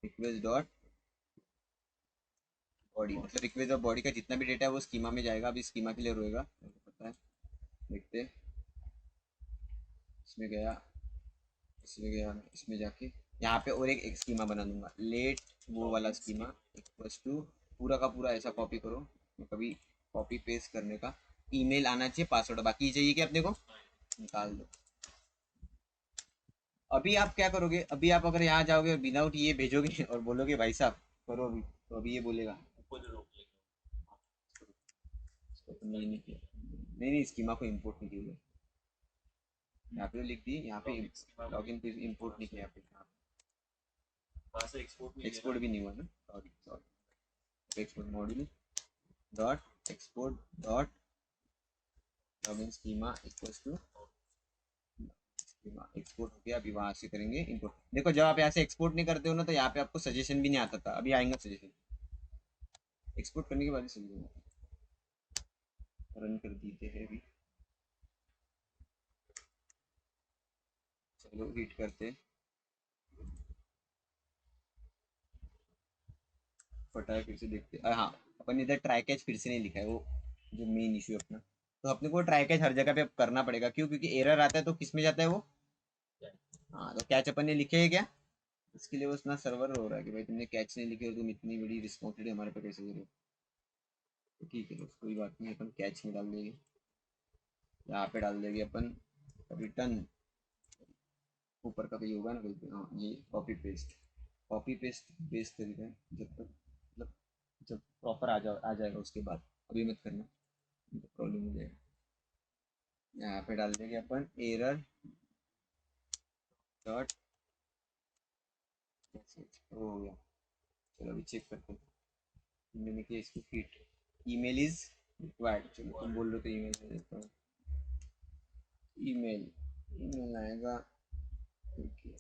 रिक्वेस्ट डॉट बॉडी, मतलब रिक्वेस्ट डॉट बॉडी का जितना भी डेटा है वो स्कीमा में जाएगा। अभी स्कीमा के लिए रोएगा, पता है, देखते हैं। इसमें गया, इसमें गया, इसमें जाके यहाँ पे और एक स्कीमा बना दूंगा, लेट वो वाला स्कीमा इक्वल्स टू पूरा का पूरा ऐसा कॉपी करो, कभी कॉपी पेस्ट करने का, ईमेल आना चाहिए, पासवर्ड बाकी चाहिए क्या अपने को, निकाल दो। अभी आप क्या करोगे, अभी आप अगर यहाँ जाओगे और विदाउट ये भेजोगे और बोलोगे भाई साहब करो अभी, तो अभी ये बोलेगा ऊपर से रोक लेंगे। इसको तो नहीं किया, नहीं स्कीमा को इम्पोर्ट नहीं किया, यहाँ पे लिख दी, यहाँ पे लॉगिन पे इम्पोर्ट नहीं किया, यहाँ पे वहाँ से एक्सपोर्ट नहीं एक्सपोर्ट भी नहीं हुआ ना, sorry sorry, export module dot export dot login schema equals to export हो गया। अभी वहां से करेंगे इम्पोर्ट। देखो जब आप यहाँ से एक्सपोर्ट नहीं करते हो ना तो यहाँ पे आपको सजेशन भी नहीं आता था, अभी आएगा सजेशन, एक्सपोर्ट करने के बाद ही सजेशन रन कर देते हैं अभी। चलो हिट करते, फटाए फिर से देखते। हाँ अपन इधर ट्राई कैच फिर से नहीं लिखा है, वो जो मेन इशू अपना, तो अपने को ट्राई कैच हर जगह पे करना पड़ेगा। क्यों? क्योंकि एरर आता है तो किस में जाता है वो, हाँ तो कैच अपन ने लिखे है क्या, इसके लिए वो इतना सर्वर हो रहा है कि भाई तुमने कैच नहीं लिखे और तुम इतनी बड़ी रिस्पॉन्सिबिलिटी हमारे पे कैसे दे रहे हो। तो ठीक है दोस्त, कोई बात नहीं, अपन कैच में डाल देंगे, यहाँ पे डाल देंगे अपन रिटर्न, ऊपर का भी होगा ना कहीं पे, हाँ ये कॉपी पेस्ट बेस्ट तरीका है, जब तक मतलब जब प्रॉपर आ जाएगा उसके बाद, अभी मत करना तो प्रॉब्लम हो जाएगा। यहाँ पे डाल देंगे अपन एरर डॉट, हो गया। चलो अभी चेक करते हैं, मैंने किया इसको फिट, ईमेल इज रिक्वायर्ड, चलो तुम बोल रहे हो तो ईमेल दे देता हूँ, ईमेल आएगा, ठीक है।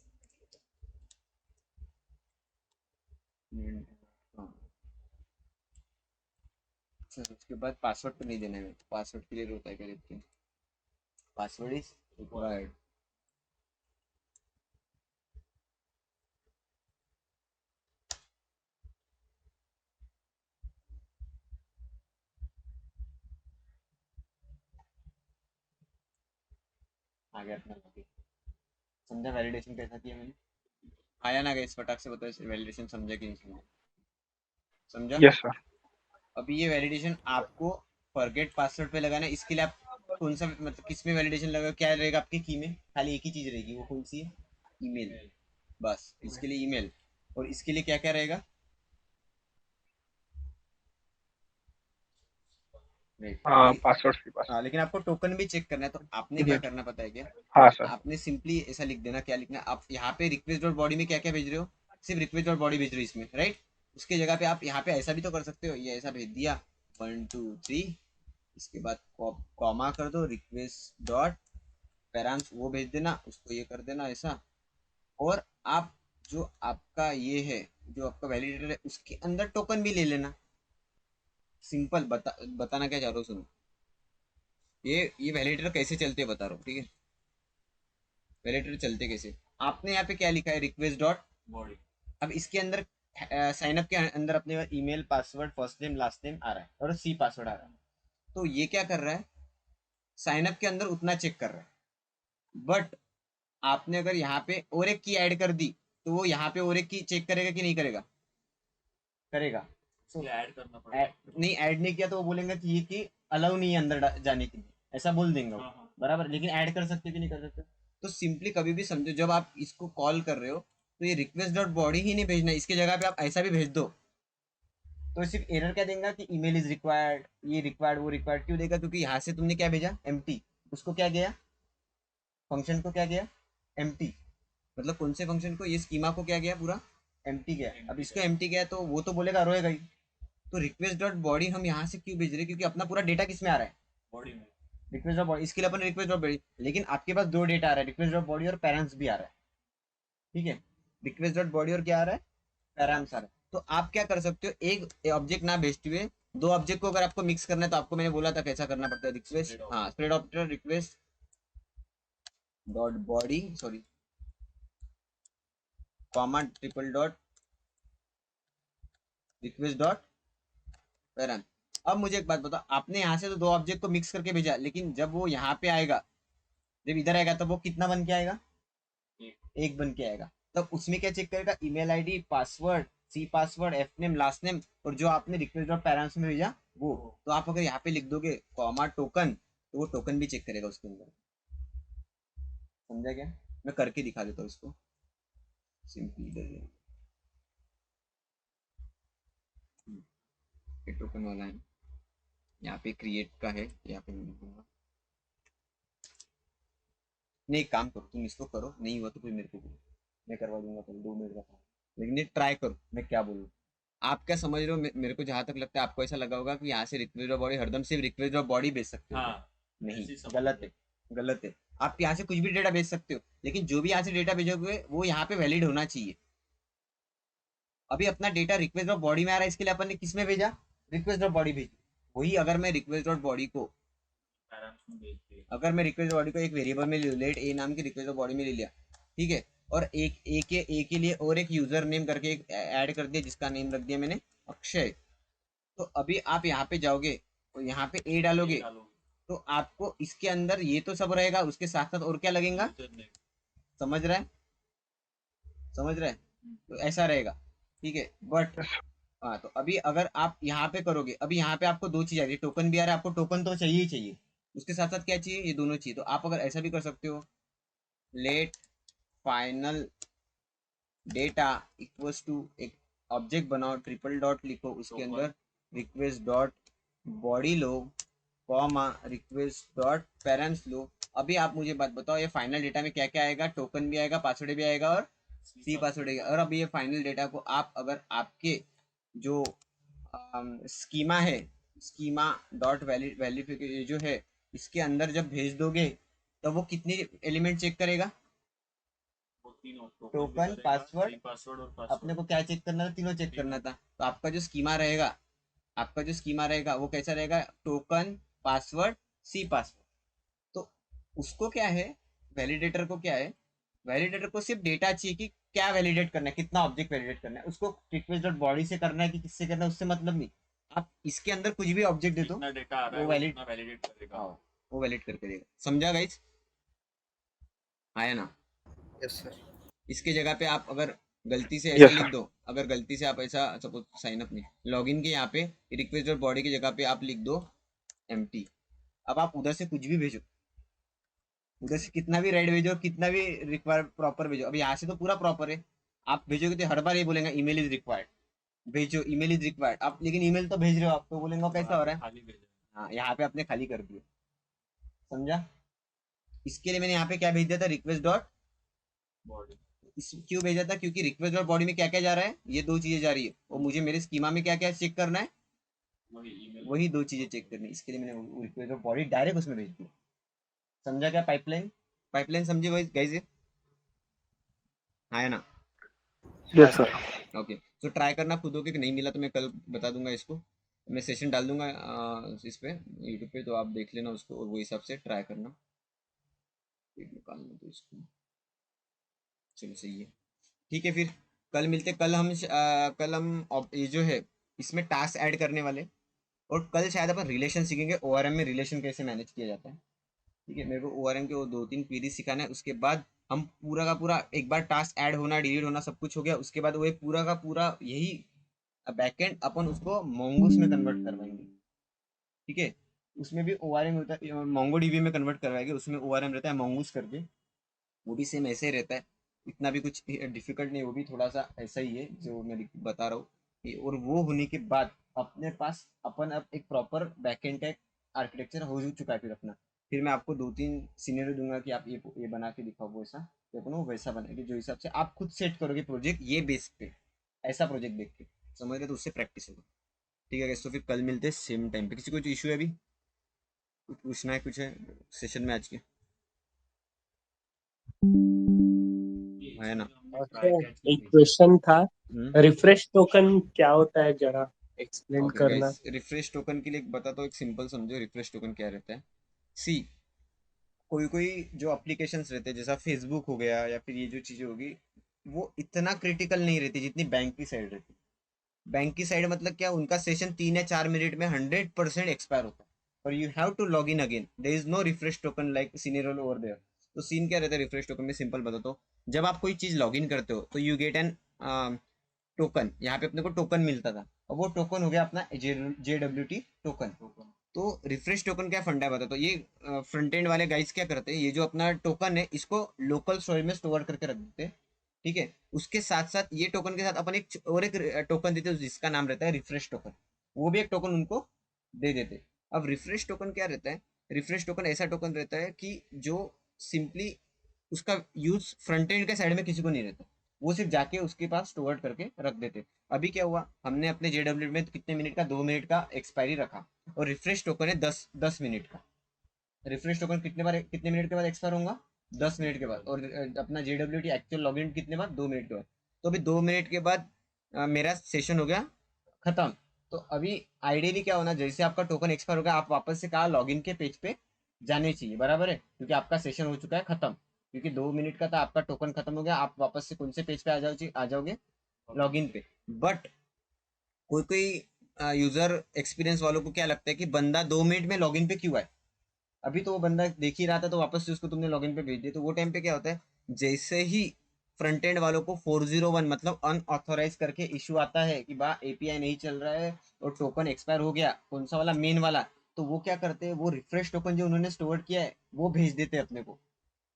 हाँ अच्छा, उसके बाद पासवर्ड तो नहीं देना है, पासवर्ड क्लियर होता है क्या देखते हैं, पासवर्ड इज रिक्वायर्ड, आ गया अपना लॉगिन। समझा वैलिडेशन कैसा किया मैंने, आया ना गाइस, फटाक से बताओ वैलिडेशन समझा कि नहीं समझा, समझा? Yes sir. अभी ये वैलिडेशन आपको फॉरगेट पासवर्ड पे लगाना है, इसके लिए आप कौन सा मतलब किस में वैलिडेशन लगा, क्या रहेगा आपकी की में, खाली एक ही चीज रहेगी, वो कौन सी है, ईमेल, बस इसके लिए ईमेल, और इसके लिए क्या क्या रहेगा, हाँ पासवर्ड फ्री पास। हाँ लेकिन आपको टोकन भी चेक करना है, तो आपने क्या करना पता है क्या, हाँ सर। आपने सिंपली ऐसा लिख देना, क्या लिखना, आप यहाँ पे रिक्वेस्ट डॉट बॉडी में क्या क्या भेज रहे हो, सिर्फ रिक्वेस्ट डॉट बॉडी भेज रहे हो इसमें, राइट। उसके जगह पे आप यहाँ पे ऐसा भी तो कर सकते हो, ये ऐसा भेज दिया 1 2 3, इसके बाद कॉमा कर दो, रिक्वेस्ट डॉट पैराम्स वो भेज देना, उसको ये कर देना ऐसा, और आप जो आपका ये है, जो आपका वैलिडेटर है उसके अंदर टोकन भी ले लेना। सिंपल बताना क्या चाह रहा हूँ, सुनो, ये वैलिडेटर कैसे चलते हैं बता रहा हूँ, ठीक है। वैलिडेटर चलते कैसे, आपने यहाँ पे क्या लिखा है, रिक्वेस्ट डॉट बॉडी, अब इसके अंदर साइन अप के अंदर अपने email password first name last name आ रहा है और सी पासवर्ड आ रहा है, तो ये क्या कर रहा है, साइन अप के अंदर उतना चेक कर रहा है। बट आपने अगर यहाँ पे और एक की ऐड कर दी तो वो यहाँ पे और एक की चेक करेगा कि नहीं करेगा, करेगा। इसलिए ऐड करना पड़ेगा। नहीं ऐड नहीं किया तो वो बोलेंगे कि ये की अलाउ नहीं है अंदर जाने के लिए, ऐसा बोल देंगे वो, हाँ। बराबर। लेकिन ऐड कर सकते कि नहीं कर सकते, तो सिंपली कभी भी समझो जब आप इसको कॉल कर रहे हो तो ये रिक्वेस्ट डॉट बॉडी ही नहीं भेजना, इसके जगह पे आप ऐसा भी भेज दो, तो सिर्फ एरर क्या देगा कि ईमेल इज रिक्वायर्ड, ये रिक्वायर्ड वो रिक्वायर्ड क्यों देगा, क्योंकि यहाँ से तुमने क्या भेजा एम्प्टी, उसको क्या गया, फंक्शन को क्या गया एम्प्टी, मतलब कौन से फंक्शन को, ये स्कीमा को क्या गया पूरा एम्प्टी गया। अब इसको एम्प्टी गया तो वो तो बोलेगा रोएगा ही, तो रिक्वेस्ट डॉट बॉडी हम यहाँ से क्यों भेज रहे हैं, क्योंकि अपना पूरा डेटा किस में आ रहा है, बॉडी में। रिक्वेस्ट डॉट बॉडी, इसके लिए अपन रिक्वेस्ट डॉट बॉडी, लेकिन आपके पास दो डेटा आ रहा है, रिक्वेस्ट डॉट बॉडी और पैरेंट्स भी आ रहा है, ठीक है। रिक्वेस्ट डॉट बॉडी और क्या आ रहा है, पैरेंट्स आ रहा है। तो आप क्या कर सकते हो, एक ऑब्जेक्ट ना भेजते हुए दो ऑब्जेक्ट को अगर आपको मिक्स करना है तो आपको मैंने बोला था कैसा करना पड़ता है, रिक्वेस्ट हाँ spread operator request dot body sorry comma triple dot request dot parent. अब मुझे एक बात बताओ, आपने यहाँ से तो दो ऑब्जेक्ट को मिक्स करके भेजा, लेकिन जब वो यहाँ पे आएगा, जब इधर आएगा तो वो कितना बन के आएगा, एक बन के आएगा। तब उसमें क्या चेक करेगा, email ID password C password F name last name, और जो आपने रिक्वेस्ट डॉट पैरेंट्स में भेजा वो, तो आप अगर यहाँ पे लिख दोगे कॉमा टोकन तो वो टोकन भी चेक करेगा उसके अंदर, समझा क्या। मैं करके दिखा देता हूँ इसको सिंपली। ये टोकन वाला है, यहाँ पे क्रिएट का है, यहाँ पे मैं लिखूंगा। नहीं, एक काम करो, तुम इसको करो, नहीं हुआ तो फिर मेरे को बोलो, मैं करवा दूंगा, कल 2 मिनट का काम। लेकिन ये ट्राई करो, मैं क्या बोलूँ। आप क्या समझ रहे हो, मेरे को जहाँ तक लगता है आपको ऐसा लगा होगा कि यहाँ से रिक्वेस्ट ऑफ बॉडी हरदम सिर्फ रिक्वेस्ट ऑफ बॉडी भेज सकते हो। हाँ, नहीं, ऐसी समझ गलत लो। है, गलत है। आप यहाँ से कुछ भी डेटा भेज सकते हो, लेकिन जो भी यहाँ से डेटा भेजोगे वो यहाँ पे वैलिड होना चाहिए। अभी अपना डेटा रिक्वेस्ट ऑफ बॉडी में आ रहा है, इसके लिए अपन ने किस में भेजा, रिक्वेस्ट ऑफ बॉडी भेजी। वही अगर मैं रिक्वेस्ट ऑफ बॉडी को रिक्वेस्ट बॉडी को एक वेरिएबल में ले लूं, लेट ए नाम की रिक्वेस्ट बॉडी में ले लिया, ठीक है, और ए के लिए और एक यूजर नेम करके एक ऐड कर दिया जिसका नेम रख दिया मैंने अक्षय। तो अभी आप यहाँ पे जाओगे और यहाँ पे ए डालोगे तो आपको इसके अंदर ये तो सब रहेगा, उसके साथ साथ और क्या लगेगा, समझ रहा है, समझ रहा है, तो ऐसा रहेगा, ठीक है। बट हाँ, तो अभी अगर आप यहाँ पे करोगे, अभी यहाँ पे आपको 2 चीज आ रही है, टोकन भी आ रहा है, आपको टोकन तो चाहिए ही चाहिए, उसके साथ साथ क्या चाहिए, ये दोनों चाहिए। तो आप अगर ऐसा भी कर सकते हो, let final data equals to एक ऑब्जेक्ट बनाओ, ट्रिपल डॉट लिखो, उसके अंदर रिक्वेस्ट डॉट बॉडी लो, कॉमा रिक्वेस्ट डॉट पेरेंट्स लो। अभी आप मुझे बात बताओ, ये फाइनल डेटा में क्या क्या आएगा, टोकन भी आएगा, पासवर्ड भी आएगा और सी पासवर्ड आएगा। और अभी ये फाइनल डेटा को आप अगर आपके जो स्कीमा है, स्कीमा डॉट वेरिफिकेशन जो है, इसके अंदर जब भेज दोगे तो वो कितने एलिमेंट चेक करेगा, टोकन, पासवर्ड और अपने को क्या चेक करना था, तीनों चेक करना था। तो आपका जो स्कीमा रहेगा, आपका जो स्कीमा रहेगा वो कैसा रहेगा, टोकन, पासवर्ड, सी पासवर्ड। तो उसको क्या है, वैलिडेटर को क्या है, वैलिडेटर को सिर्फ डेटा चाहिए कि क्या वैलिडेट करना है, कितना ऑब्जेक्ट वैलिडेट करना है, उसको रिक्वेस्ट डॉट बॉडी से करना है कि किससे करना है, उससे मतलब नहीं। आप इसके अंदर कुछ भी ऑब्जेक्ट दे दो, डेटा आ रहा है वो वैलिडेट करेगा। हाँ, वो वैलिड करके देगा। समझा गाइस, आया ना। Yes sir. इसके जगह पे आप अगर गलती से ऐसा Yes, लिख दो, अगर गलती से आप ऐसा सपोज साइन अप नहीं, लॉगिन के यहाँ पे रिक्वेस्ट डॉट बॉडी की जगह पे आप लिख दो एम्प्टी। अब आप उधर से कुछ भी भेजो, उधर से कितना भी राइट भेजो, कितना भी रिक्वायर प्रॉपर भेजो, अब यहाँ से तो पूरा प्रॉपर है, आप भेजोगे तो हर बार ये बोलेंगे ईमेल इज रिक्वायर्ड, भेजो ईमेल इज रिक्वायर्ड, आप लेकिन ईमेल तो भेज रहे हो, आप तो बोलेंगे कैसा हो रहा है, खाली भेजा। हाँ, यहाँ पे आपने खाली कर दिया। समझा। इसके लिए मैंने यहाँ पे क्या भेज दिया था, रिक्वेस्ट डॉट बॉडी। क्यों भेजा था, क्योंकि रिक्वेस्ट डॉट बॉडी में क्या क्या जा रहा है, ये 2 चीजें जा रही है, और मुझे मेरे स्कीमा में क्या क्या चेक करना है, वही 2 चीजें चेक करनी है। इसके लिए मैंने रिक्वेस्ट डॉट बॉडी डायरेक्ट उसमें भेज दिया। समझा क्या, पाइपलाइन, पाइपलाइन समझे गाइस ये, हाँ ना। yes sir. ओके, तो ट्राई करना खुद हो कि नहीं मिला तो मैं कल बता दूंगा, इसको मैं सेशन डाल दूंगा इस पे यूट्यूब पे, तो आप देख लेना उसको और वो हिसाब से ट्राई करना, निकालना तो इसको। चलो सही है, ठीक है, फिर कल मिलते। कल हम ये जो है इसमें टास्क ऐड करने वाले, और कल शायद अपन रिलेशन सीखेंगे, ओआरएम में रिलेशन कैसे मैनेज किया जाता है, ठीक है। मेरे को ओआरएम के वो 2-3 क्वेरी सिखाना है, उसके बाद हम पूरा का पूरा एक बार टास्क ऐड होना, डिलीट होना सब कुछ हो गया, उसके बाद वो पूरा का पूरा यही बैकएंड अपन उसको मोंगूस में कन्वर्ट करवाएंगे, ठीक है। उसमें भी ओआरएम होता है, मोंगो डीबी में कन्वर्ट करवाएंगे, उसमें ओआरएम रहता है मोंगूस करके, वो भी सेम ऐसे ही रहता है, इतना भी कुछ डिफिकल्ट नहीं, वो भी थोड़ा सा ऐसा ही है जो मैं बता रहा हूँ। और वो होने के बाद अपने पास अपन अब एक प्रॉपर बैकएंड का आर्किटेक्चर हो चुका है। फिर मैं आपको 2-3 सीनियर दूंगा कि आप ये बना के दिखाओ, वो ऐसा तो अपन वो वैसा बनाएंगे, जो हिसाब से आप खुद सेट करोगे प्रोजेक्ट, ये बेस पे ऐसा प्रोजेक्ट देख के समझ गए, तो उससे प्रैक्टिस होगा, ठीक है। तो फिर कल मिलते हैं सेम टाइम पे। किसी को कुछ इशू है अभी, कुछ पूछना है, कुछ है सेशन में आज के, है ना। अच्छा, एक क्वेश्चन था, रिफ्रेश टोकन क्या होता है, जरा एक्सप्लेन करना। रिफ्रेश टोकन के लिए बताता हूँ, एक सिंपल समझो रिफ्रेश टोकन क्या रहता है। सी कोई जो एप्लीकेशंस रहते हैं, जैसा फेसबुक हो गया या फिर ये जो चीज़ें होगी, वो इतना क्रिटिकल नहीं रहती जितनी बैंक की साइड रहती। बैंक की साइड मतलब क्या, उनका सेशन 3 या 4 मिनट में 100% एक्सपायर होता है, और you have to log in again, there is no refresh token like senior over there. तो सीन क्या रहता है रिफ्रेश टोकन में, सिंपल बताता हूँ। जब आप कोई चीज़ लॉग इन करते हो तो यू गेट एन टोकन, यहाँ पे अपने को टोकन मिलता था, और वो टोकन हो गया अपना JWT टोकन, तो रिफ्रेश टोकन क्या फंडा है बता। तो ये फ्रंट एंड वाले गाइस क्या करते हैं, ये जो अपना टोकन है इसको लोकल स्टोरेज में स्टोर करके रख देते हैं, ठीक है। उसके साथ साथ ये टोकन के साथ अपन एक टोकन देते हैं जिसका नाम रहता है रिफ्रेश टोकन, वो भी एक टोकन उनको दे देते। अब रिफ्रेश टोकन क्या रहता है, रिफ्रेश टोकन ऐसा टोकन रहता है कि जो सिंपली उसका यूज फ्रंट एंड के साइड में किसी को नहीं रहता, वो सिर्फ जाके उसके पास स्टोर करके रख देते। अभी क्या हुआ, हमने अपने जेडब्ल्यू में कितने मिनट का, 2 मिनट का एक्सपायरी रखा, और रिफ्रेश टोकन है 10 मिनट का। रिफ्रेश टोकन कितने मिनट के बाद एक्सपायर होगा, 10 मिनट के बाद। और अपना जेडब्ल्यू एक्चुअल लॉगिन कितने बाद, 2 मिनट के बाद। तो अभी 2 मिनट के बाद मेरा सेशन हो गया खत्म। तो अभी आइडियली क्या होना, जैसे आपका टोकन एक्सपायर हो गया, आप वापस से कहा लॉगिन के पेज पे जाने चाहिए, बराबर है, क्योंकि आपका सेशन हो चुका है खत्म, क्योंकि 2 मिनट का था, आपका टोकन खत्म हो गया, आप वापस से कौन से पेज पे आ जाओगे, लॉगिन पे। बट कोई कोई यूजर एक्सपीरियंस वालों को क्या लगता है कि बंदा 2 मिनट में लॉगिन पे क्यों आए, अभी तो वो बंदा देख ही रहा था, तो वापस से उसको तुमने लॉगिन पे भेज दिया। तो वो टाइम पे क्या होता है, जैसे ही फ्रंट एंड वालों को 401 मतलब अनऑथोराइज करके इशू आता है कि बा एपीआई नहीं चल रहा है और टोकन एक्सपायर हो गया, कौन सा वाला, मेन वाला, तो वो क्या करते हैं, वो रिफ्रेश टोकन जो उन्होंने स्टोर किया है वो भेज देते हैं अपने को।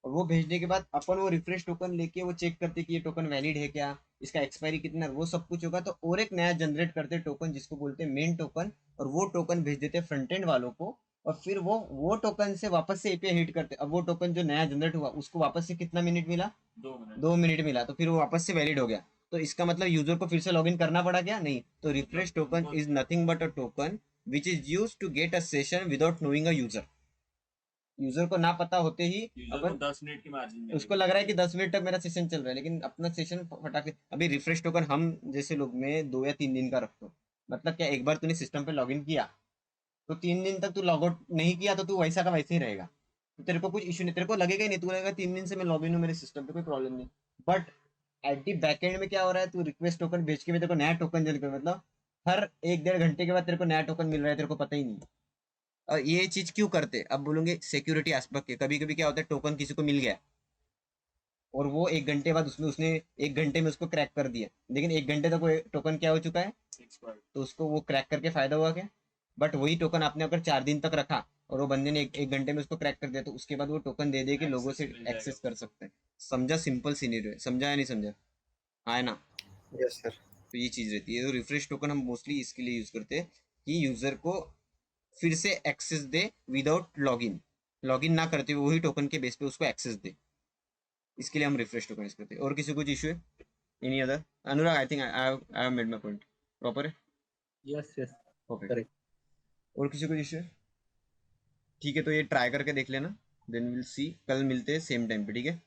और वो भेजने के बाद अपन वो रिफ्रेश टोकन लेके वो चेक करते कि ये टोकन वैलिड है क्या, इसका एक्सपायरी कितना है, वो सब कुछ होगा, तो और एक नया जनरेट करते टोकन जिसको बोलते हैं मेन टोकन, और वो टोकन भेज देते फ्रंट एंड वालों को। और फिर वो टोकन से वापस से एपीआई हिट करते। अब वो टोकन जो नया जनरेट हुआ उसको वापस से कितना मिनट मिला, 2 मिनट 2 मिनट मिला, तो फिर वो वापस से वैलिड हो गया। तो इसका मतलब यूजर को फिर से लॉगिन करना पड़ा क्या, नहीं। तो refresh token is nothing but a token which is use to get a session without knowing a user. User को ना पता होते ही यूजर को अपन 10 मिनट की मार्जिन उसको लग रहा है कि 10 मिनट तक मेरा सेशन चल रहा है, लेकिन अपना सेशन फटाके। अभी रिफ्रेश टोकन हम जैसे लोग में 2 या 3 दिन का रखते हो, मतलब क्या, एक बार तूने सिस्टम पे लॉगिन किया तो 3 दिन तक तू लॉग आउट नहीं किया तो तू वैसा का वैसे ही रहेगा, तो तेरे को कुछ इशू नहीं, तेरे को लगेगा ही नहीं, तू लगेगा 3 दिन से मैं लॉगिन हूँ मेरे सिस्टम पे, कोई प्रॉब्लम नहीं। But at the back and में क्या हो रहा है, तू रिक्वेस्ट टोकन भेज के भी तेरे को नया टोकन जनरेट कर, मतलब हर 1-1.5 घंटे के बाद तेरे को नया टोकन मिल रहा है, तेरे को पता ही नहीं। और ये चीज क्यों करते, अब बोलोगे सिक्योरिटी एस्पेक्ट के। कभी कभी क्या होता है, टोकन किसी को मिल गया और वो 1 घंटे बाद उसने 1 घंटे में उसको क्रैक कर दिया, लेकिन 1 घंटे तक वो टोकन क्या हो चुका है, एक्सपायर्ड। तो उसको वो क्रैक करके फायदा हुआ क्या। बट वही टोकन आपने अगर 4 दिन तक रखा और वो बंदे ने एक घंटे में उसको क्रैक कर दिया, तो उसके बाद वो टोकन दे दे के लोगों से मिल जाएगा एक्सेस कर सकते हैं। समझा, सिंपल सीनियर है, समझा या नहीं समझा, हाँ है ना। Yes sir. तो ये चीज रहती है। तो रिफ्रेश टोकन हम मोस्टली इसके लिए यूज करते हैं कि यूजर को फिर से एक्सेस दे विदाउट लॉगिन, लॉगिन ना करते हुए वही टोकन के बेस पे उसको एक्सेस दे, इसके लिए हम रिफ्रेश टोकन यूज करते हैं। और किसी को कुछ इशू है, any other, Anurag, I think I have made my point proper है, Yes, yes, ओके। correct. और किसी को इशू है, ठीक है, तो ये ट्राई करके देख लेना, देन विल सी, कल मिलते हैं सेम टाइम पे, ठीक है।